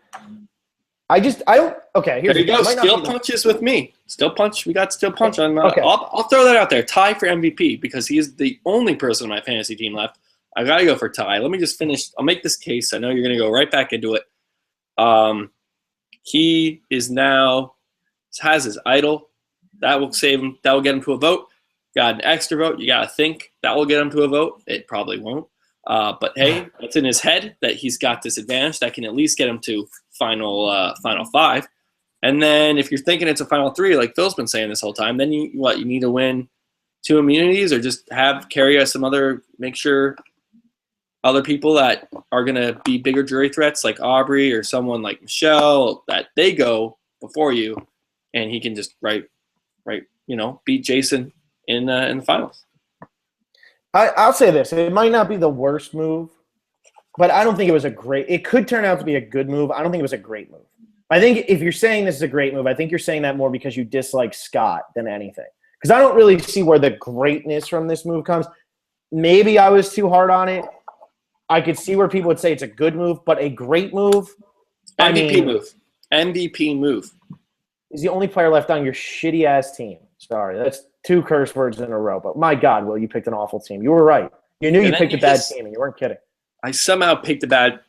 Okay, here you go. Steel Punches with me. Steel Punch. We got Steel Punch on. Okay. I'll throw that out there. Ty for MVP because he is the only person on my fantasy team left. I got to go for Ty. Let me just finish. I'll make this case. I know you're going to go right back into it. He has his idol. That will save him. That will get him to a vote. Got an extra vote. You got to think that will get him to a vote. It probably won't. But hey, it's in his head that he's got this advantage that can at least get him to final five. And then if you're thinking it's a final three, like Phil's been saying this whole time, then you need to win 2 immunities or just carry us make sure other people that are going to be bigger jury threats like Aubrey or someone like Michelle, that they go before you and he can just beat Jason in the finals. I'll say this. It might not be the worst move, but I don't think it was it could turn out to be a good move. I don't think it was a great move. I think if you're saying this is a great move, I think you're saying that more because you dislike Scott than anything. Because I don't really see where the greatness from this move comes. Maybe I was too hard on it. I could see where people would say it's a good move, but a great move? MVP move. He's the only player left on your shitty-ass team. Sorry, that's 2 curse words in a row. But my God, Will, you picked an awful team. You were right. You knew you picked a bad team, and you weren't kidding. I somehow picked a bad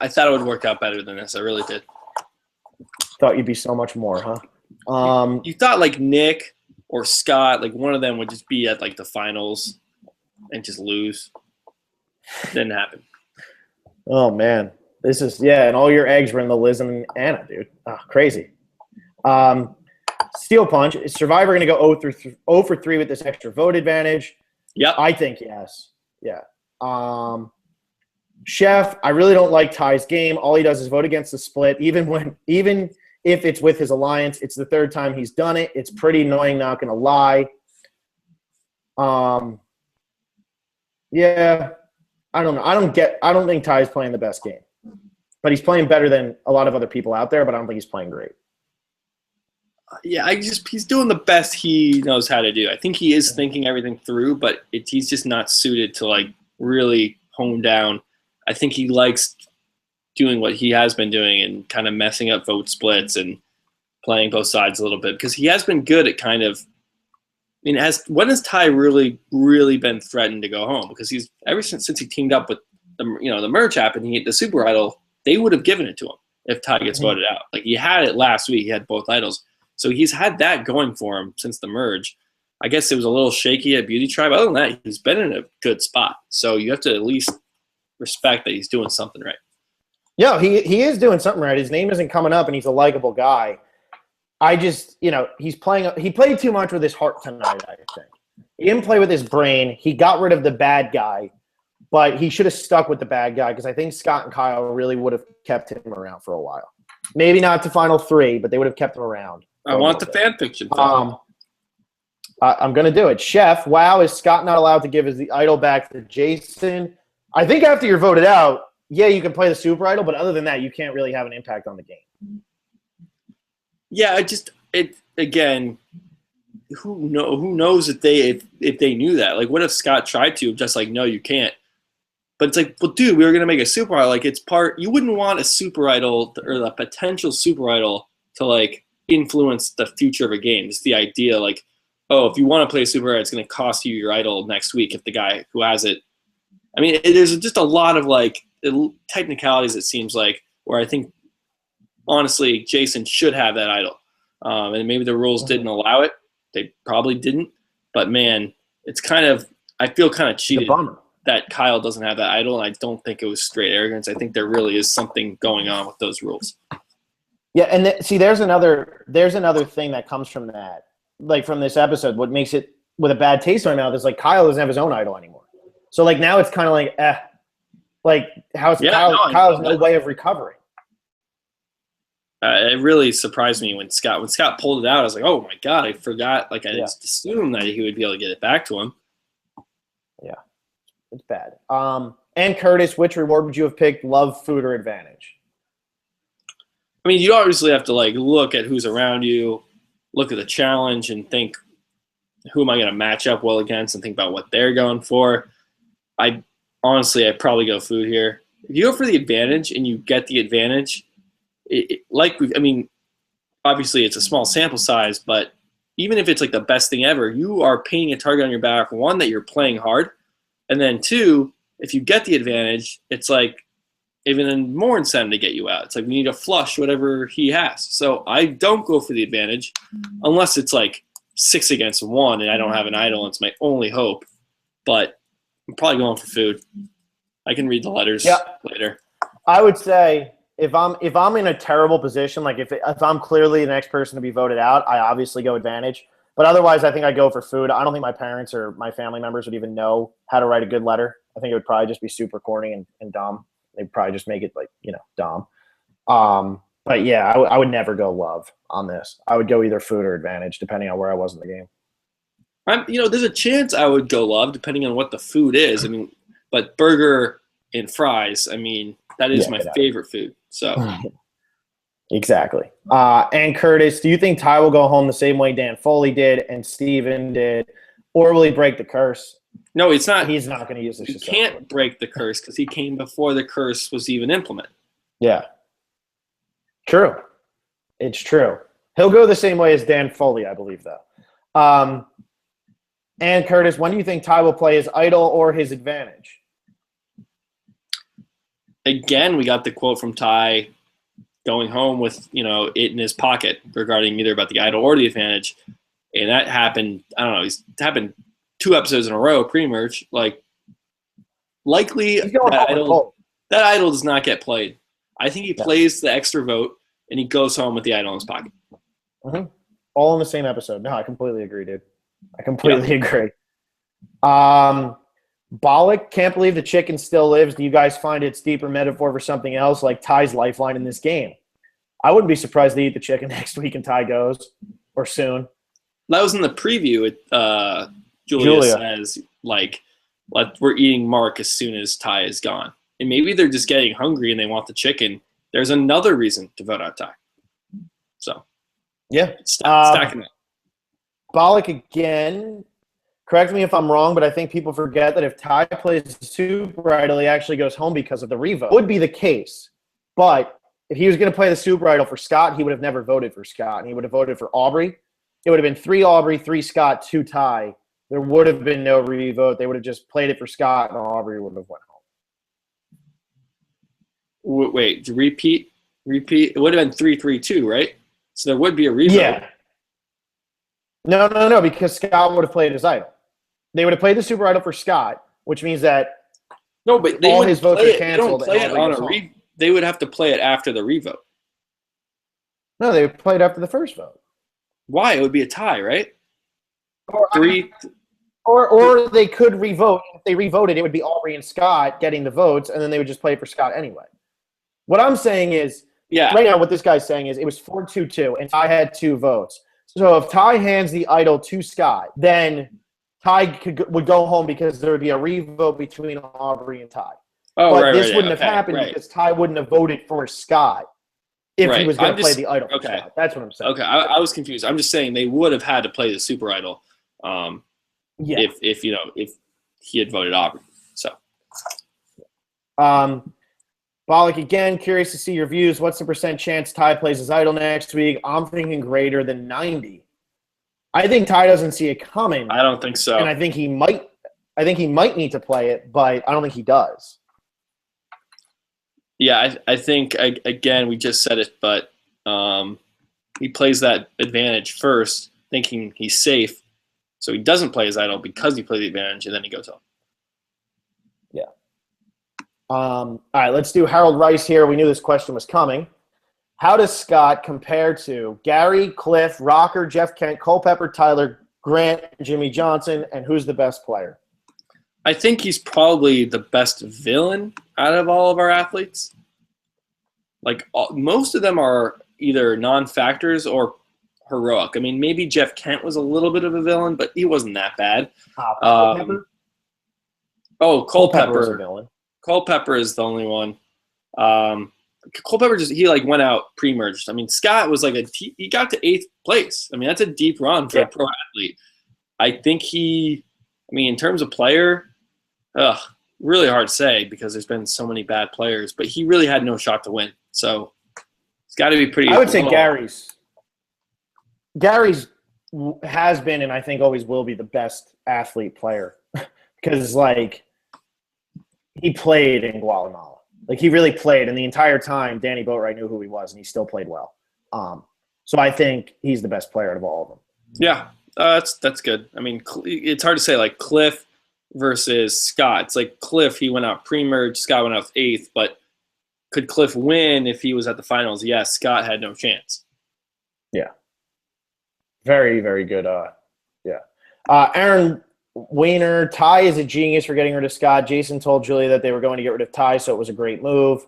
I thought it would work out better than this. I really did. Thought you'd be so much more, huh? You thought like Nick or Scott, like one of them would just be at like the finals and just lose. Didn't happen. Oh, man. This is, and all your eggs were in the Liz and Anna, dude. Oh, crazy. Steel Punch. Is Survivor going to go 0 for 3 with this extra vote advantage? Yep. I think yes. Yeah. Chef, I really don't like Ty's game. All he does is vote against the split, even if it's with his alliance. It's the 3rd time he's done it. It's pretty annoying, not going to lie. Yeah, I don't know. I don't think Ty's playing the best game. But he's playing better than a lot of other people out there, but I don't think he's playing great. Yeah, he's doing the best he knows how to do. I think he is thinking everything through, but he's just not suited to like really hone down. I think he likes doing what he has been doing and kind of messing up vote splits and playing both sides a little bit because he has been good at kind of. I mean, when has Ty really, really been threatened to go home? Because he's ever since he teamed up with the merge happened, the Super Idol, they would have given it to him if Ty gets voted out. Like he had it last week, he had both idols, so he's had that going for him since the merge. I guess it was a little shaky at Beauty Tribe. Other than that, he's been in a good spot. So you have to at least respect that he's doing something right. Yeah, he is doing something right. His name isn't coming up, and he's a likable guy. I just, he played too much with his heart tonight, I think. He didn't play with his brain. He got rid of the bad guy, but he should have stuck with the bad guy because I think Scott and Kyle really would have kept him around for a while. Maybe not to Final 3, but they would have kept him around. I want the fan fiction. I'm going to do it. Chef, wow, is Scott not allowed to give his idol back to Jason? I think after you're voted out, yeah, you can play the Super Idol, but other than that, you can't really have an impact on the game. Yeah, again, who knows if they knew that? Like, what if Scott tried to just like, no, you can't. But it's like, well, dude, we were gonna make a Super Idol. Like, it's part. You wouldn't want a Super Idol or the potential Super Idol to like influence the future of a game. It's the idea, like, oh, if you want to play a Super Idol, it's gonna cost you your idol next week if the guy who has it. I mean, there's just a lot of like technicalities. It seems like where I think honestly, Jason should have that idol. And maybe the rules didn't allow it. They probably didn't. But, man, it's kind of – I feel kind of cheated that Kyle doesn't have that idol, and I don't think it was straight arrogance. I think there really is something going on with those rules. Yeah, and there's another thing that comes from that, like from this episode. What makes it with a bad taste in my mouth is, like, Kyle doesn't have his own idol anymore. So, like, now it's kind of like, Like, how's Kyle's no way of recovering? It really surprised me when Scott pulled it out. I was like, "Oh my god, I forgot!" Like I just assumed that he would be able to get it back to him. Yeah, it's bad. And Curtis, which reward would you have picked? Love, food, or advantage? I mean, you obviously have to like look at who's around you, look at the challenge, and think, who am I going to match up well against, and think about what they're going for. I'd probably go food here. If you go for the advantage and you get the advantage. Obviously it's a small sample size, but even if it's like the best thing ever, you are painting a target on your back. One, that you're playing hard, and then two, if you get the advantage, it's like even more incentive to get you out. It's like we need to flush whatever he has. So I don't go for the advantage unless it's like 6 against 1 and I don't have an idol and it's my only hope. But I'm probably going for food. I can read the letters later. I would say if I'm in a terrible position, like if I'm clearly the next person to be voted out, I obviously go advantage. But otherwise, I think I go for food. I don't think my parents or my family members would even know how to write a good letter. I think it would probably just be super corny and dumb. They'd probably just make it like, dumb. But yeah, I would never go love on this. I would go either food or advantage, depending on where I was in the game. There's a chance I would go love, depending on what the food is. I mean, but burger and fries, I mean, that is my favorite food. So exactly. And Curtis, do you think Ty will go home the same way Dan Foley did and Steven did, or will he break the curse? No, it's not. He's not going to use this. He can't break the curse because he came before the curse was even implemented. Yeah. True. It's true. He'll go the same way as Dan Foley, I believe, though. And Curtis, when do you think Ty will play his idol or his advantage? Again, we got the quote from Ty going home with, it in his pocket regarding either about the idol or the advantage. And that happened, I don't know, it's happened 2 episodes in a row, pretty much. Like, likely that idol does not get played. I think he plays the extra vote and he goes home with the idol in his pocket. Mm-hmm. All in the same episode. No, I completely agree, dude. I completely agree. Bollock, can't believe the chicken still lives. Do you guys find it's deeper metaphor for something else, like Ty's lifeline in this game? I wouldn't be surprised to eat the chicken next week and Ty goes, or soon. That was in the preview. Julia says, like, we're eating Mark as soon as Ty is gone. And maybe they're just getting hungry and they want the chicken. There's another reason to vote out Ty. So, yeah. Stacking it. Bollock again. Correct me if I'm wrong, but I think people forget that if Ty plays Super Idol, he actually goes home because of the revote. Would be the case. But if he was going to play the Super Idol for Scott, he would have never voted for Scott. And he would have voted for Aubrey. It would have been 3 Aubrey, 3 Scott, 2 Ty. There would have been no revote. They would have just played it for Scott, and Aubrey would have went home. Wait, repeat? It would have been 3-3-2, right? So there would be a revote. No, because Scott would have played his idol. They would have played the Super Idol for Scott, which means that no, but all his votes are canceled. They don't play it on a they would have to play it after the revote. No, they would play it after the first vote. Why? It would be a tie, right? Or they could revote. If they revoted, it would be Aubrey and Scott getting the votes, and then they would just play it for Scott anyway. What I'm saying is, right now, what this guy's saying is it was 4-2-2, and Ty had 2 votes. So if Ty hands the idol to Scott, then Ty would go home because there would be a revote between Aubrey and Ty. But this wouldn't have happened because Ty wouldn't have voted for Scott if he was going to play the idol for Scott. That's what I'm saying. Okay, I was confused. I'm just saying they would have had to play the Super Idol if he had voted Aubrey. So. Bollock, again, curious to see your views. What's the % chance Ty plays his idol next week? I'm thinking greater than 90. I think Ty doesn't see it coming. I don't think so. And I think he might need to play it, but I don't think he does. Yeah, I think, again, we just said it, but he plays that advantage first, thinking he's safe. So he doesn't play his idol because he played the advantage, and then he goes home. Yeah. All right, let's do Harold Rice here. We knew this question was coming. How does Scott compare to Gary, Cliff, Rocker, Jeff Kent, Culpepper, Tyler, Grant, Jimmy Johnson, and who's the best player? I think he's probably the best villain out of all of our athletes. Like, most of them are either non-factors or heroic. I mean, maybe Jeff Kent was a little bit of a villain, but he wasn't that bad. Culpepper? Culpepper is a villain. Culpepper is the only one. Culpepper he went out pre-merged. I mean, Scott was he got to 8th place. I mean, that's a deep run for a pro athlete. I think in terms of player, really hard to say because there's been so many bad players, but he really had no shot to win. So it's got to be pretty. I would say Gary's has been and I think always will be the best athlete player because he played in Guatemala. He really played, and the entire time Danny Boatwright knew who he was, and he still played well. So I think he's the best player out of all of them. Yeah, that's good. I mean, it's hard to say Cliff versus Scott. It's like Cliff, he went out pre-merge, Scott went out 8th, but could Cliff win if he was at the finals? Yes, Scott had no chance. Yeah. Very, very good. Aaron Weiner, Ty is a genius for getting rid of Scott. Jason told Julia that they were going to get rid of Ty, so it was a great move.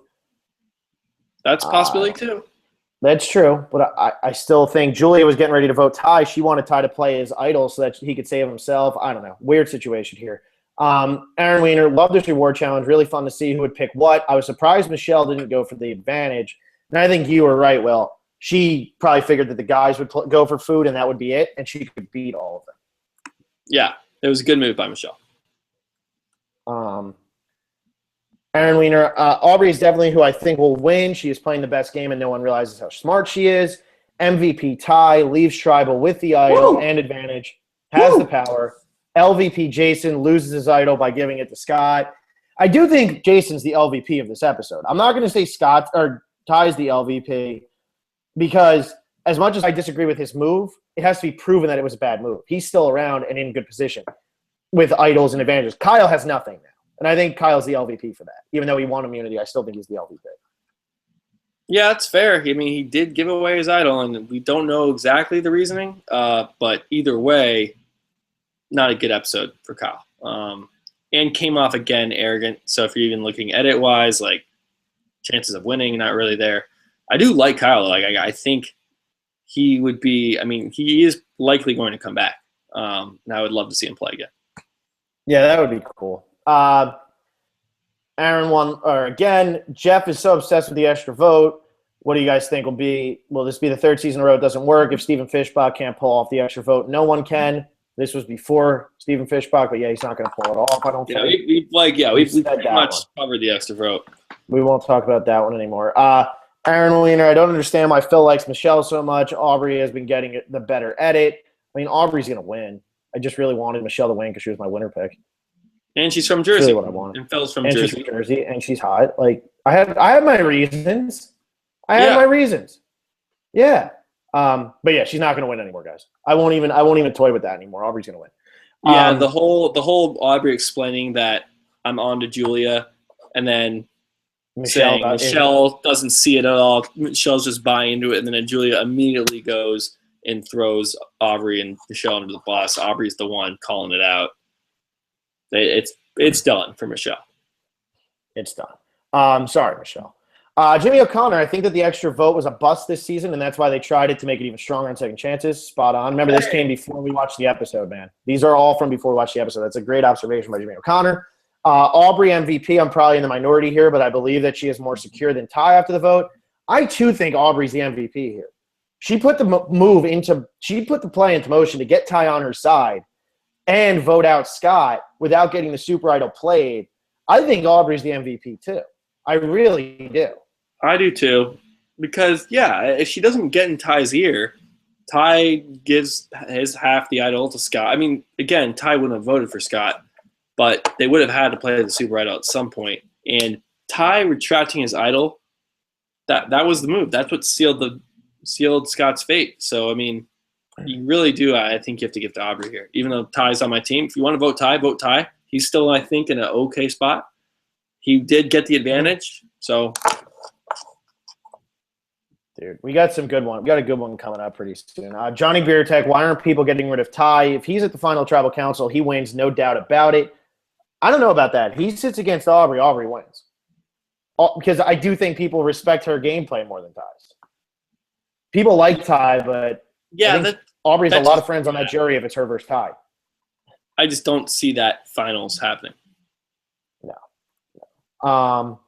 That's a possibility too. That's true, but I still think Julia was getting ready to vote Ty. She wanted Ty to play his idol so that he could save himself. I don't know. Weird situation here. Aaron Weiner, loved this reward challenge. Really fun to see who would pick what. I was surprised Michelle didn't go for the advantage. And I think you were right, Will. She probably figured that the guys would go for food and that would be it, and she could beat all of them. Yeah, it was a good move by Michelle. Aaron Weiner, Aubrey is definitely who I think will win. She is playing the best game, and no one realizes how smart she is. MVP Ty leaves Tribal with the idol and advantage, has the power. LVP Jason loses his idol by giving it to Scott. I do think Jason's the LVP of this episode. I'm not going to say Scott or Ty's the LVP because as much as I disagree with his move, it has to be proven that it was a bad move. He's still around and in good position with idols and advantages. Kyle has nothing now. And I think Kyle's the LVP for that. Even though he won immunity, I still think he's the LVP. Yeah, that's fair. I mean, he did give away his idol, and we don't know exactly the reasoning. But either way, not a good episode for Kyle. And came off, again, arrogant. So if you're even looking edit-wise, chances of winning, not really there. I do like Kyle. I think he would be – I mean, he is likely going to come back. And I would love to see him play again. Yeah, that would be cool. Aaron won, or again, Jeff is so obsessed with the extra vote. What do you guys think will this be the third season in a row it doesn't work? If Stephen Fishbach can't pull off the extra vote, no one can. This was before Stephen Fishbach, but yeah, he's not going to pull it off, I don't think. We've pretty much covered the extra vote. We won't talk about that one anymore. Aaron Weiner, I don't understand why Phil likes Michelle so much. Aubrey has been getting the better edit. I mean, Aubrey's going to win. I just really wanted Michelle to win because she was my winner pick. And she's from Jersey. Really what I wanted. And Phil's from Jersey. She's from Jersey, and she's hot. I had my reasons. I had my reasons. Yeah. But yeah, she's not going to win anymore, guys. I won't even toy with that anymore. Aubrey's going to win. Yeah, the whole Aubrey explaining that I'm on to Julia, and then Michelle doesn't see it at all. Michelle's just buying into it, and then Julia immediately goes and throws Aubrey and Michelle under the bus. Aubrey's the one calling it out. It's done for Michelle. It's done. Sorry, Michelle. Jimmy O'Connor, I think that the extra vote was a bust this season, and that's why they tried it to make it even stronger on second chances. Spot on. Remember, this came before we watched the episode, man. These are all from before we watched the episode. That's a great observation by Jimmy O'Connor. Aubrey MVP, I'm probably in the minority here, but I believe that she is more secure than Ty after the vote. I, too, think Aubrey's the MVP here. She put the play into motion to get Ty on her side and vote out Scott without getting the Super Idol played. I think Aubrey's the MVP, too. I really do. I do too, because if she doesn't get in Ty's ear, Ty gives his half the idol to Scott. I mean, again, Ty wouldn't have voted for Scott, but they would have had to play the Super Idol at some point. And Ty retracting his idol, that was the move. That's what sealed Scott's fate. So I mean, you really do. I think you have to give to Aubrey here, even though Ty's on my team. If you want to vote Ty, vote Ty. He's still, I think, in an okay spot. He did get the advantage, so. Dude, we got some good one. We got a good one coming up pretty soon. Johnny Beertech, why aren't people getting rid of Ty? If he's at the final tribal council, he wins, no doubt about it. I don't know about that. He sits against Aubrey. Aubrey wins. Because I do think people respect her gameplay more than Ty's. People like Ty, but Aubrey's a lot of friends on that jury if it's her versus Ty. I just don't see that finals happening. No.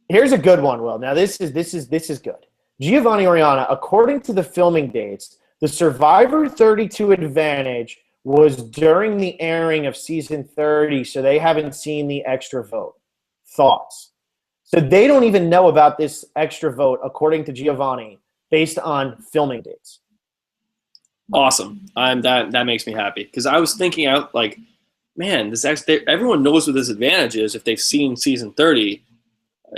Here's a good one, Will. Now this is good. Giovanni Oriana, according to the filming dates, the Survivor 32 advantage was during the airing of season 30, so they haven't seen the extra vote. Thoughts? So they don't even know about this extra vote, according to Giovanni, based on filming dates. Awesome. That makes me happy, because I was thinking out like, man, everyone knows what this advantage is if they've seen season 30.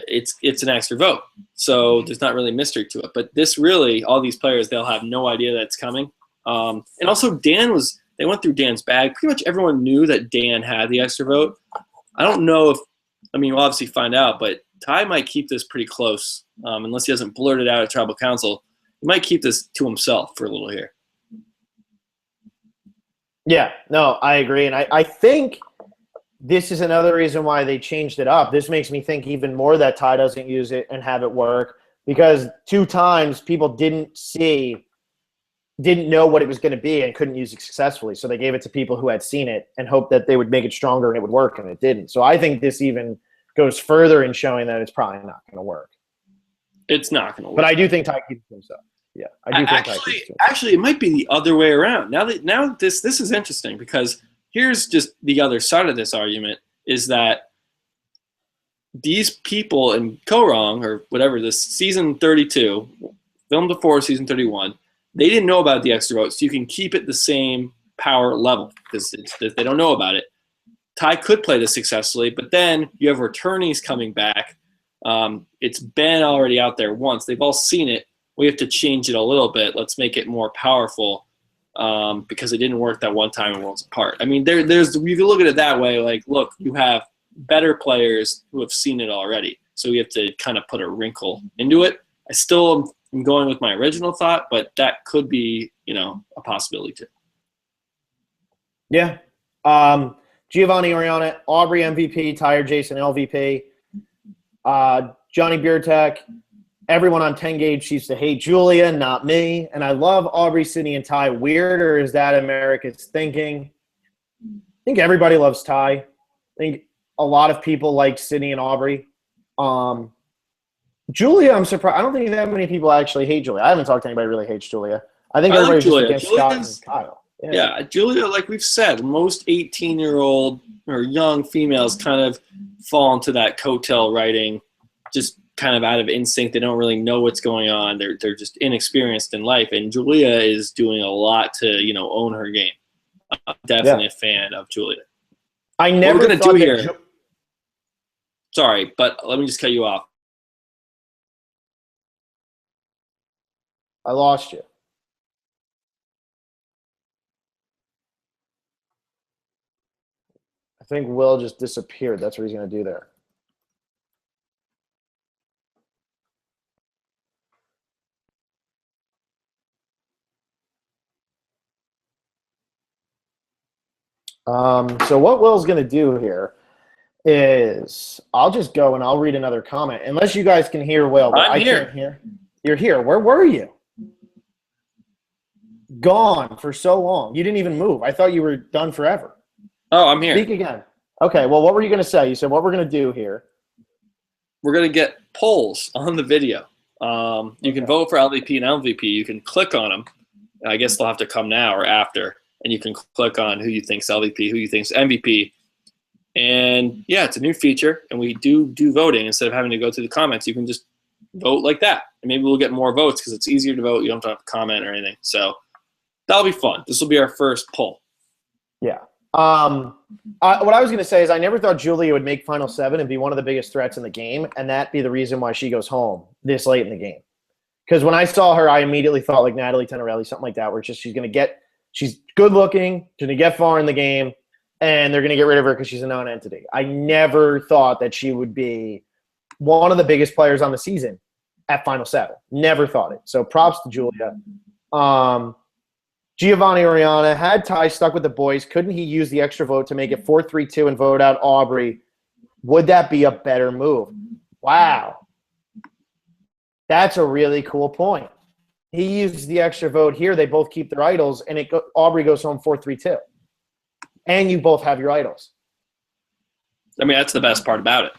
It's an extra vote, so there's not really mystery to it. But this really, all these players, they'll have no idea that's coming. And also, they went through Dan's bag. Pretty much everyone knew that Dan had the extra vote. I don't know we'll obviously find out, but Ty might keep this pretty close, unless he doesn't blurt it out at tribal council. He might keep this to himself for a little here. Yeah, no, I agree. And I think this is another reason why they changed it up. This makes me think even more that Ty doesn't use it and have it work, because 2 times people didn't know what it was going to be and couldn't use it successfully. So they gave it to people who had seen it and hoped that they would make it stronger and it would work, and it didn't. So I think this even goes further in showing that it's probably not going to work. It's not going to work. But I do think Ty keeps himself. Yeah, I do think actually, it might be the other way around. Now this is interesting, because here's just the other side of this argument, is that these people in Kaoh Rong, or whatever, this season 32, filmed before season 31, they didn't know about the extra vote, so you can keep it the same power level, because they don't know about it. Ty could play this successfully, but then you have returnees coming back. It's been already out there once. They've all seen it. We have to change it a little bit. Let's make it more powerful. Because it didn't work that one time in Worlds Apart. I mean, there's you can look at it that way. Like, look, you have better players who have seen it already, so we have to kind of put a wrinkle into it. I still am going with my original thought, but that could be, a possibility too. Yeah. Giovanni Oriana, Aubrey MVP, Tyre Jason LVP, Johnny Beertech. Everyone on 10 Gauge used to hate Julia, not me. And I love Aubrey, Sydney, and Ty. Weird, or is that America's thinking? I think everybody loves Ty. I think a lot of people like Sydney and Aubrey. Julia, I'm surprised. I don't think that many people actually hate Julia. I haven't talked to anybody who really hates Julia. I think everybody's just against Scott and Kyle. Yeah, Julia, like we've said, most 18-year-old or young females kind of fall into that coattail writing, just kind of out of instinct. They don't really know what's going on. They're just inexperienced in life. And Julia is doing a lot to, own her game. I'm definitely a fan of Julia. I never what we're going to do here. Sorry, but let me just cut you off. I lost you. think Will just disappeared. That's what he's going to do there. So what Will's going to do here is I'll just go and I'll read another comment. Unless you guys can hear Will, but I can't hear. You're here. Where were you? Gone for so long. You didn't even move. I thought you were done forever. Oh, I'm here. Speak again. Okay, well, what were you going to say? You said what we're going to do here. We're going to get polls on the video. You can vote for LVP and MVP. You can click on them. I guess they'll have to come now or after. And you can click on who you think's LVP, who you think's MVP. And, yeah, it's a new feature. And we do voting. Instead of having to go through the comments, you can just vote like that. And maybe we'll get more votes because it's easier to vote. You don't have to comment or anything. So that'll be fun. This will be our first poll. Yeah. What I was going to say is I never thought Julia would make Final 7 and be one of the biggest threats in the game, and that be the reason why she goes home this late in the game. Because when I saw her, I immediately thought like Natalie Tenorelli, something like that, where it's just she's good looking, going to get far in the game, and they're going to get rid of her because she's a non-entity. I never thought that she would be one of the biggest players on the season at Final 7. Never thought it. So props to Julia. Giovanni Oriana had Ty stuck with the boys. Couldn't he use the extra vote to make it 4-3-2 and vote out Aubrey? Would that be a better move? Wow. That's a really cool point. He used the extra vote here. They both keep their idols, and Aubrey goes home 4-3-2. And you both have your idols. I mean, that's the best part about it.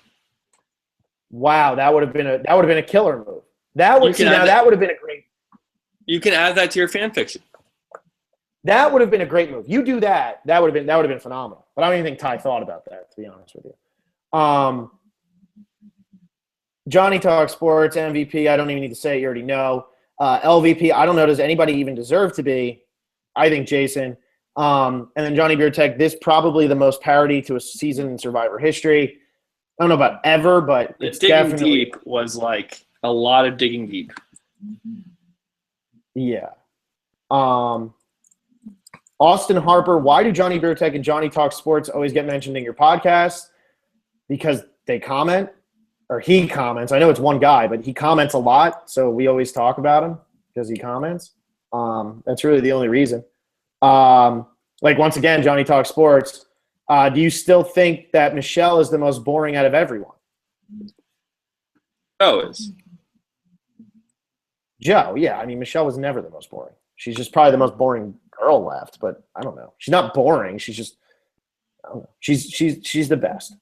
Wow, that would have been a killer move. That would have been a great. You can add that to your fan fiction. That would have been a great move. You do that. That would have been phenomenal. But I don't even think Ty thought about that, to be honest with you. Johnny Talk Sports, MVP, I don't even need to say it. You already know. LVP, I don't know. Does anybody even deserve to be? I think Jason. And then Johnny Beer Tech, this probably the most parody to a season in Survivor history. I don't know about ever, but it's definitely deep was like a lot of digging deep. Yeah. Austin Harper, why do Johnny Beer Tech and Johnny Talk Sports always get mentioned in your podcast? Because they comment, or he comments. I know it's one guy, but he comments a lot, so we always talk about him because he comments. That's really the only reason. Once again, Johnny Talk Sports, do you still think that Michelle is the most boring out of everyone? Always. Joe, yeah. I mean, Michelle was never the most boring. She's just probably the most boring girl left, but I don't know. She's not boring. She's just, I don't know. She's the best.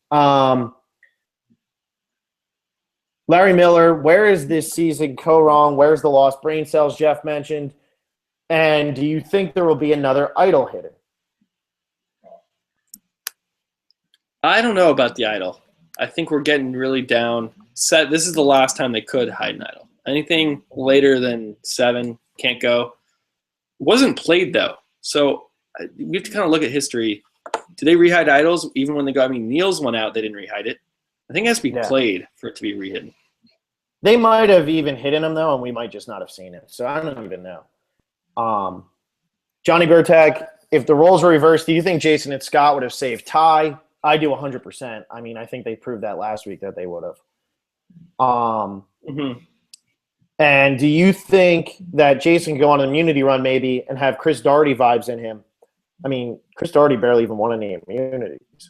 Larry Miller, where is this season Kaoh Rong? Where's the lost brain cells Jeff mentioned? And do you think there will be another idol hidden? I don't know about the idol. I think we're getting really down set. This is the last time they could hide an idol. Anything later than 7 can't go. Wasn't played, though. So we have to kind of look at history. Do they rehide idols even when they go? I mean, Neil's one out. They didn't rehide it. I think it has to be played for it to be rehidden. They might have even hidden them, though, and we might just not have seen it. So I don't even know. Johnny Burtek, if the roles were reversed, do you think Jason and Scott would have saved Ty? I do 100%. I mean, I think they proved that last week that they would have. And do you think that Jason could go on an immunity run maybe and have Chris Doherty vibes in him? I mean, Chris Doherty barely even won any immunities.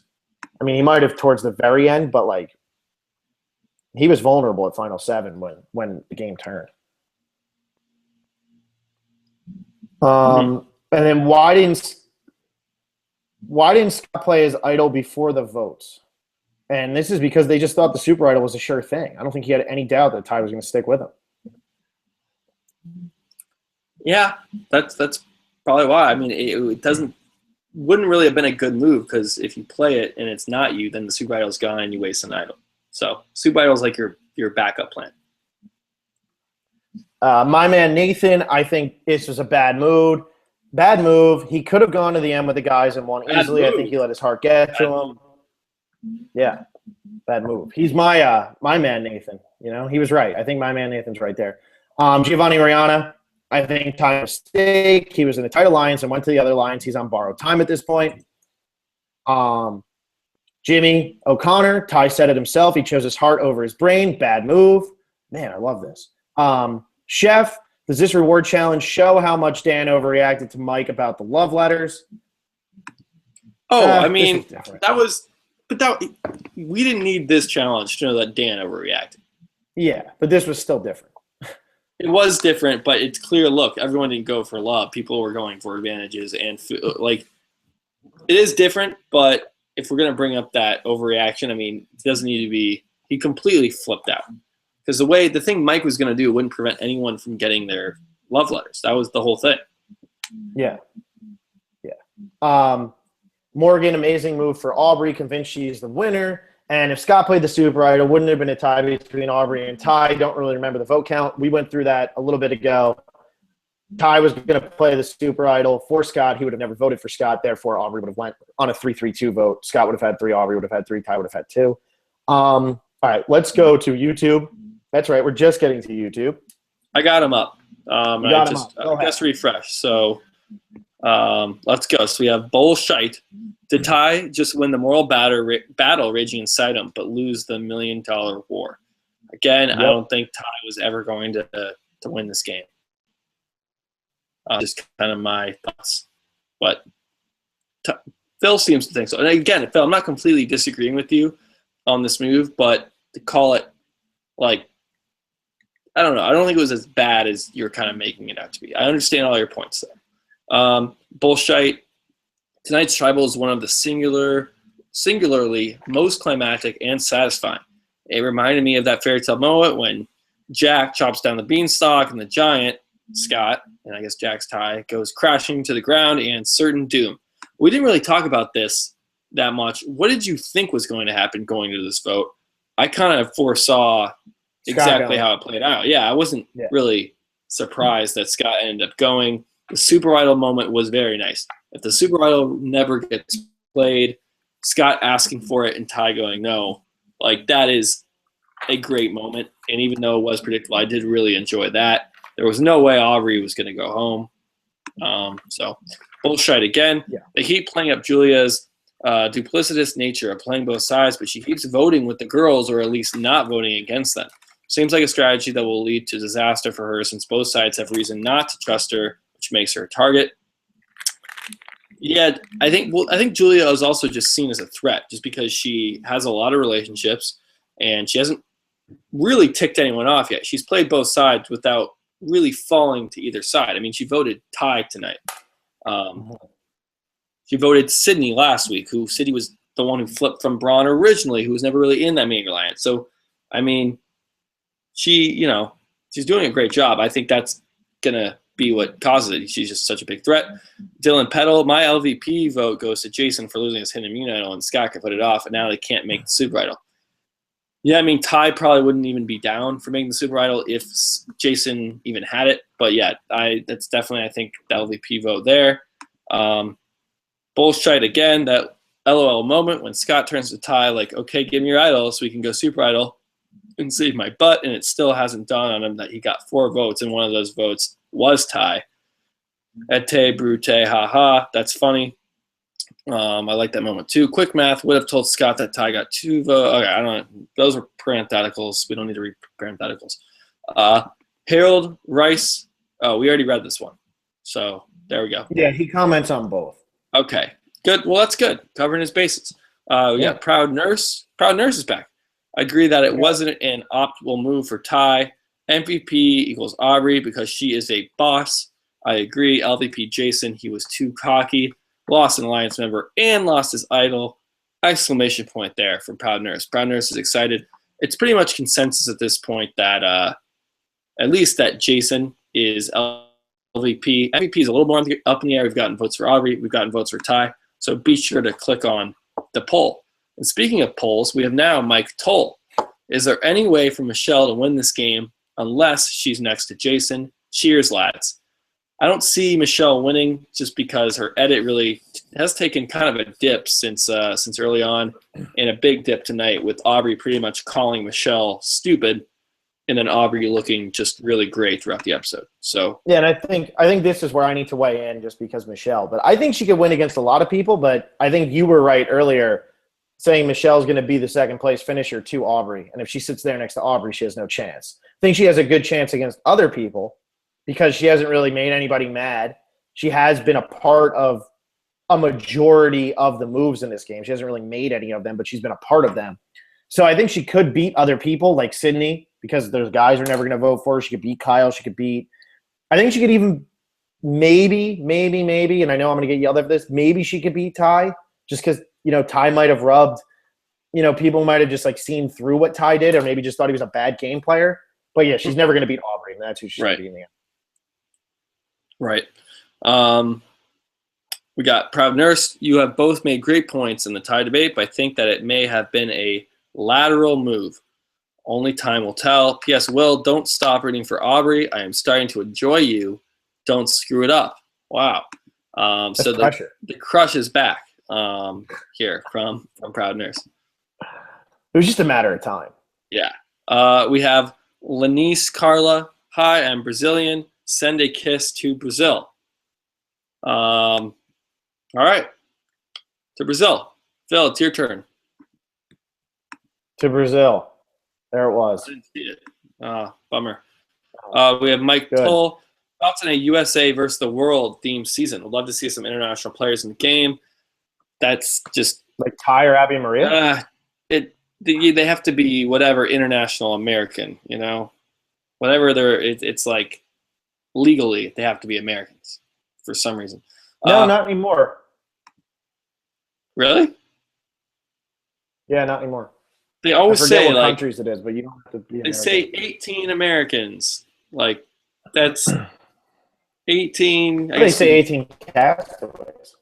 I mean, he might have towards the very end, but, like, he was vulnerable at Final 7 when the game turned. And then why didn't Scott play his idol before the votes? And this is because they just thought the super idol was a sure thing. I don't think he had any doubt that Ty was going to stick with him. Yeah, that's probably why. I mean, it wouldn't really have been a good move because if you play it and it's not you, then the super idol's gone and you waste an idol. So super idol's like your backup plan. My man Nathan, I think this was a bad move. Bad move. He could have gone to the end with the guys and won easily. I think he let his heart get to him. Yeah, bad move. He's my man Nathan. You know, he was right. I think my man Nathan's right there. Giovanni Oriana, I think time mistake. He was in the tight alliance and went to the other lines. He's on borrowed time at this point. Jimmy O'Connor, Ty said it himself. He chose his heart over his brain. Bad move. Man, I love this. Chef, does this reward challenge show how much Dan overreacted to Mike about the love letters? I mean, we didn't need this challenge to know that Dan overreacted. Yeah, but this was still different. It was different, but it's clear. Look, everyone didn't go for love. People were going for advantages, and like it is different. But if we're gonna bring up that overreaction, I mean, it doesn't need to be. He completely flipped out because the thing Mike was gonna do wouldn't prevent anyone from getting their love letters. That was the whole thing. Yeah. Morgan, amazing move for Aubrey, convinced she's the winner. And if Scott played the Super Idol, wouldn't have been a tie between Aubrey and Ty. Don't really remember the vote count. We went through that a little bit ago. Ty was going to play the Super Idol for Scott. He would have never voted for Scott. Therefore, Aubrey would have went on a 3-3-2 vote. Scott would have had 3. Aubrey would have had 3. Ty would have had 2. All right, let's go to YouTube. That's right. We're just getting to YouTube. I got him up. I just refreshed. So let's go. So we have Bullshite. Did Ty just win the moral battle raging inside him, but lose the $1 million war? Again, yep. I don't think Ty was ever going to win this game. Just kind of my thoughts. But Phil seems to think so. And again, Phil, I'm not completely disagreeing with you on this move, but to call it like, I don't know. I don't think it was as bad as you're kind of making it out to be. I understand all your points there. Bullshite. Tonight's tribal is one of the singularly most climactic and satisfying. It reminded me of that fairy tale moment when Jack chops down the beanstalk and the giant, Scott, and I guess Jack's Ty, goes crashing to the ground and certain doom. We didn't really talk about this that much. What did you think was going to happen going into this vote? I kind of foresaw exactly how it played out. Yeah, I wasn't really surprised that Scott ended up going. The Super Idol moment was very nice. If the Super Idol never gets played, Scott asking for it and Ty going no, like that is a great moment. And even though it was predictable, I did really enjoy that. There was no way Aubrey was going to go home. So bullshit again. Yeah. They keep playing up Julia's duplicitous nature of playing both sides, but she keeps voting with the girls or at least not voting against them. Seems like a strategy that will lead to disaster for her since both sides have reason not to trust her, which makes her a target. Yeah, I think Julia is also just seen as a threat just because she has a lot of relationships and she hasn't really ticked anyone off yet. She's played both sides without really falling to either side. I mean, she voted Ty tonight. She voted Sydney last week, who Sydney was the one who flipped from Brawn originally, who was never really in that main alliance. So, I mean, she's doing a great job. I think that's going to be what causes it. She's just such a big threat. Dylan Peddle, my LVP vote goes to Jason for losing his hidden immune idol, and Scott could put it off, and now they can't make the Super Idol. Yeah, I mean, Ty probably wouldn't even be down for making the Super Idol if Jason even had it. But yeah, that's definitely, I think, the LVP vote there. Bullshit again, that LOL moment when Scott turns to Ty like, okay, give me your idol so we can go Super Idol and save my butt, and it still hasn't dawned on him that he got 4 votes, and one of those votes was Ty. Ete brute, haha, that's funny. I like that moment too. Quick math would have told Scott that Ty got 2 votes. Okay, I don't know. Those were parentheticals. We don't need to read parentheticals. Harold Rice. Oh, we already read this one. So there we go. Yeah, he comments on both. Okay, good. Well, that's good. Covering his bases. We got Proud Nurse. Proud Nurse is back. I agree that it wasn't an optimal move for Ty. MVP equals Aubrey because she is a boss. I agree. LVP Jason, he was too cocky. Lost an alliance member and lost his idol. Exclamation point there from Proud Nurse. Proud Nurse is excited. It's pretty much consensus at this point that at least that Jason is LVP. MVP is a little more up in the air. We've gotten votes for Aubrey. We've gotten votes for Ty. So be sure to click on the poll. And speaking of polls, we have now Mike Toll. Is there any way for Michelle to win this game unless she's next to Jason? Cheers, lads. I don't see Michelle winning just because her edit really has taken kind of a dip since early on, and a big dip tonight with Aubrey pretty much calling Michelle stupid, and then Aubrey looking just really great throughout the episode. So yeah, and I think this is where I need to weigh in just because Michelle. But I think she could win against a lot of people. But I think you were right earlier. saying Michelle's going to be the second place finisher to Aubrey. And if she sits there next to Aubrey, she has no chance. I think she has a good chance against other people because she hasn't really made anybody mad. She has been a part of a majority of the moves in this game. She hasn't really made any of them, but she's been a part of them. So I think she could beat other people like Sydney because those guys are never going to vote for her. She could beat Kyle. She could beat – I think she could even maybe, and I know I'm going to get yelled at for this, maybe she could beat Ty just because, Ty might have rubbed – people might have just like seen through what Ty did or maybe just thought he was a bad game player. But, yeah, she's never going to beat Aubrey, and that's who she's going to be in the end. Right. We got Proud Nurse. You have both made great points in the Ty debate, but I think that it may have been a lateral move. Only time will tell. P.S. Will, don't stop rooting for Aubrey. I am starting to enjoy you. Don't screw it up. Wow. So the crush is back here from Proud Nurse. It was just a matter of time. Yeah. We have Lanice Carla. Hi, I'm Brazilian. Send a kiss to Brazil. All right. To Brazil. Phil, it's your turn. To Brazil. There it was. I didn't see it. Bummer. We have Mike Toll. Thoughts on a USA versus the world themed season. Would love to see some international players in the game. That's just like Ty or Abby Maria. They have to be whatever international American. Whatever it's like legally they have to be Americans for some reason. No, not anymore. Really? Yeah, not anymore. They always say what countries it is, but you don't have to be They American. say 18 Americans. Like that's 18. They say 18 castaways.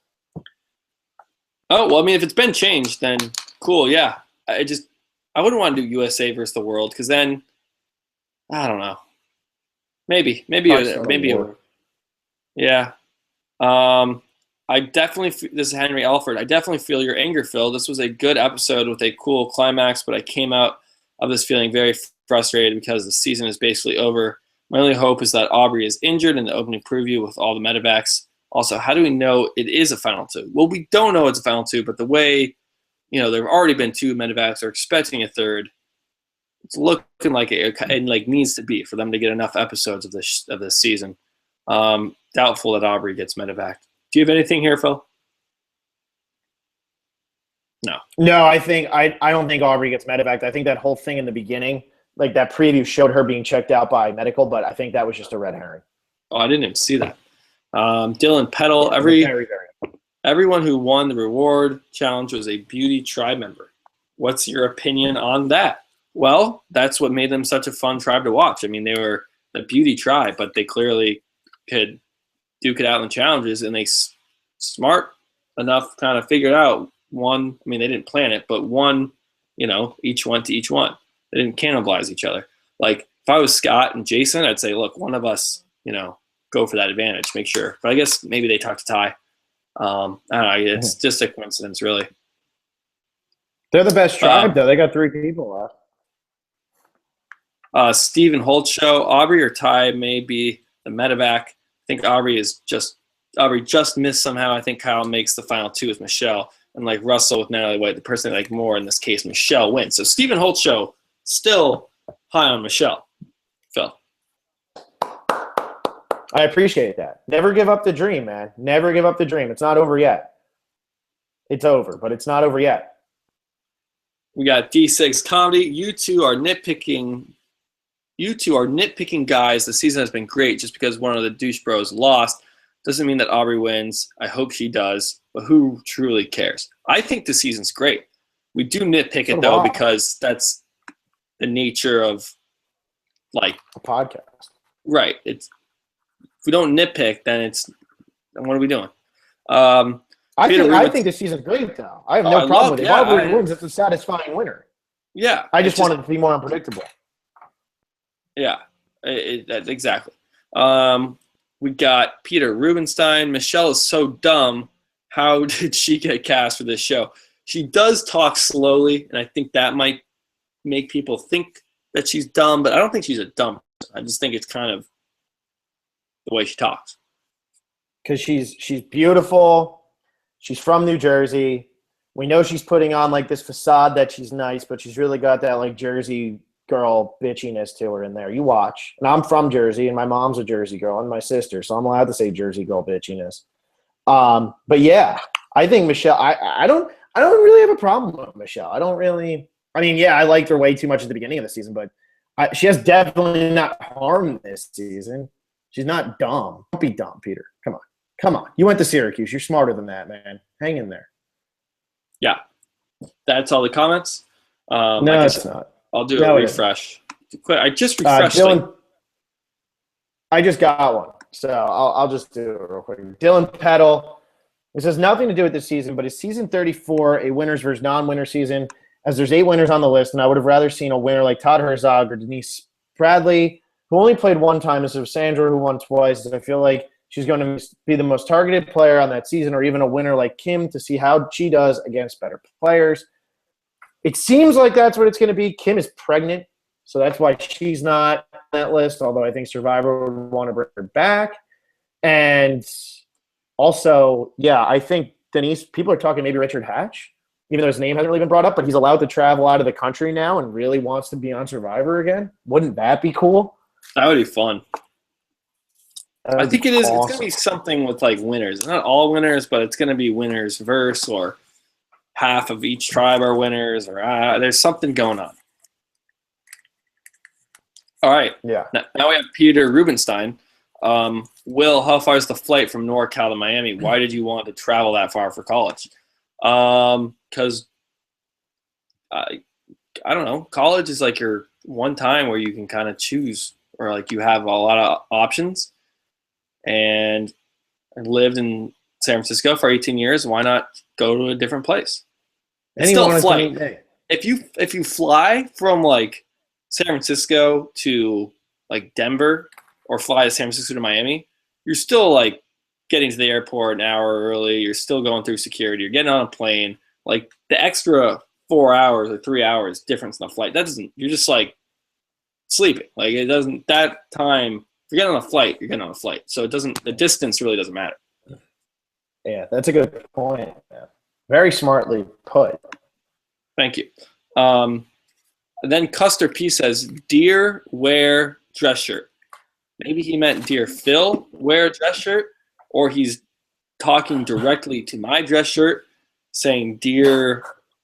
Oh, well, I mean, if it's been changed, then cool, yeah. I wouldn't want to do USA versus the world because then, I don't know. Maybe, yeah. I definitely, this is Henry Alford. I definitely feel your anger, Phil. This was a good episode with a cool climax, but I came out of this feeling very frustrated because the season is basically over. My only hope is that Aubrey is injured in the opening preview with all the medevacs. Also, how do we know it is a final two? Well, we don't know it's a final two, but the way, there have already been two medevacs. They're expecting a third. It's looking like it needs to be for them to get enough episodes of this season. Doubtful that Aubrey gets medevac. Do you have anything here, Phil? No, I don't think Aubrey gets medevac. I think that whole thing in the beginning, like that preview showed her being checked out by medical, but I think that was just a red herring. Oh, I didn't even see that. Dylan Peddle, everyone who won the reward challenge was a beauty tribe member. What's your opinion on that? Well, that's what made them such a fun tribe to watch. I mean, they were the beauty tribe, but they clearly could duke it out in challenges, and they smart enough kind of figured out one. I mean, they didn't plan it, but one, each went to each one. They didn't cannibalize each other. Like if I was Scott and Jason, I'd say, look, one of us, go for that advantage, make sure. But I guess maybe they talked to Ty. I don't know. It's just a coincidence, really. They're the best tribe, though. They got 3 people left. Stephen Holt show. Aubrey or Ty may be the medevac. I think Aubrey just missed somehow. I think Kyle makes the final two with Michelle. And like Russell with Natalie White, the person I like more in this case, Michelle wins. So Stephen Holt show, still high on Michelle. Phil. I appreciate that. Never give up the dream, man. Never give up the dream. It's not over yet. It's over, but it's not over yet. We got D6 Comedy. You two are nitpicking guys. The season has been great just because one of the douche bros lost. Doesn't mean that Aubrey wins. I hope she does, but who truly cares? I think the season's great. We do nitpick it, though, because that's the nature of, like, a podcast. Right. If we don't nitpick, then what are we doing? I think the season's great, though. I have no problem with it. If Aubrey wins, it's a satisfying winner. Yeah. I just wanted it to be more unpredictable. Yeah, exactly. We got Peter Rubenstein. Michelle is so dumb. How did she get cast for this show? She does talk slowly, and I think that might make people think that she's dumb, but I don't think she's a dumb person. I just think it's kind of the way she talks. Because she's beautiful. She's from New Jersey. We know she's putting on like this facade that she's nice, but she's really got that like Jersey girl bitchiness to her in there. You watch. And I'm from Jersey, and my mom's a Jersey girl, and my sister, so I'm allowed to say Jersey girl bitchiness. But yeah, I think Michelle. I don't really have a problem with Michelle. I don't really. I mean, yeah, I liked her way too much at the beginning of the season, but she has definitely not harmed this season. She's not dumb. Don't be dumb, Peter. Come on. You went to Syracuse. You're smarter than that, man. Hang in there. Yeah, that's all the comments. No, it's not. I'll do a refresh. I just refreshed. Dylan, I just got one, so I'll just do it real quick. Dylan Peddle. This has nothing to do with this season, but is season 34 a winners versus non-winner season? As there's 8 winners on the list, and I would have rather seen a winner like Todd Herzog or Denise Bradley, who only played one time, instead of Sandra, who won twice. I feel like she's going to be the most targeted player on that season, or even a winner like Kim, to see how she does against better players. It seems like that's what it's going to be. Kim is pregnant, so that's why she's not on that list, although I think Survivor would want to bring her back. And also, yeah, I think Denise, people are talking maybe Richard Hatch, even though his name hasn't really been brought up, but he's allowed to travel out of the country now and really wants to be on Survivor again. Wouldn't that be cool? That would be fun. I think it is. Awesome. It's going to be something with like winners. Not all winners, but it's going to be winners verse, or half of each tribe are winners, or there's something going on. All right. Yeah. Now we have Peter Rubenstein. Will, how far is the flight from NorCal to Miami? Why did you want to travel that far for college? Because I don't know. College is like your one time where you can kind of choose, or like you have a lot of options. And I lived in San Francisco for 18 years. Why not go to a different place? It's still a flight. If you fly from like San Francisco to like Denver, or fly to San Francisco to Miami, you're still like getting to the airport an hour early. You're still going through security. You're getting on a plane. Like the extra 4 hours or 3 hours difference in the flight, that doesn't. You're just like sleeping. Like it doesn't. That time. If you're getting on a flight, you're getting on a flight. So it doesn't. The distance really doesn't matter. Yeah, that's a good point. Yeah. Very smartly put. Thank you. Then Custer P says, "Dear, wear dress shirt." Maybe he meant "Dear Phil, wear dress shirt," or he's talking directly to my dress shirt, saying "Dear."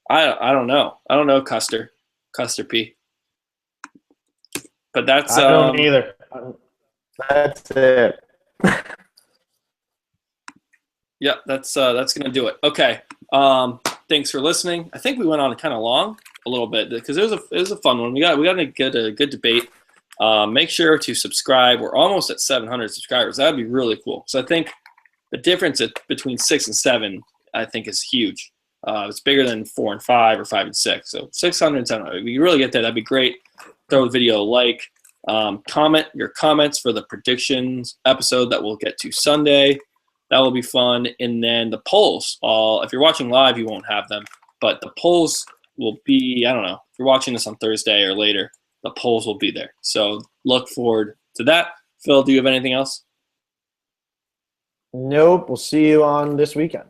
I don't know. I don't know, Custer P. But that's I don't either. That's it. Yeah, that's gonna do it. Okay. Thanks for listening. I think we went on kind of long a little bit because it was a fun one. We got a good debate. Make sure to subscribe. We're almost at 700 subscribers. That'd be really cool. So I think the difference between 6 and 7, I think, is huge. It's bigger than 4 and 5 or 5 and 6. So 600 and 700. If you really get there, that'd be great. Throw the video a like. Comment your comments for the predictions episode that we'll get to Sunday. That will be fun. And then the polls. If you're watching live, you won't have them. But the polls will be, I don't know, if you're watching this on Thursday or later, the polls will be there. So look forward to that. Phil, do you have anything else? Nope. We'll see you on this weekend.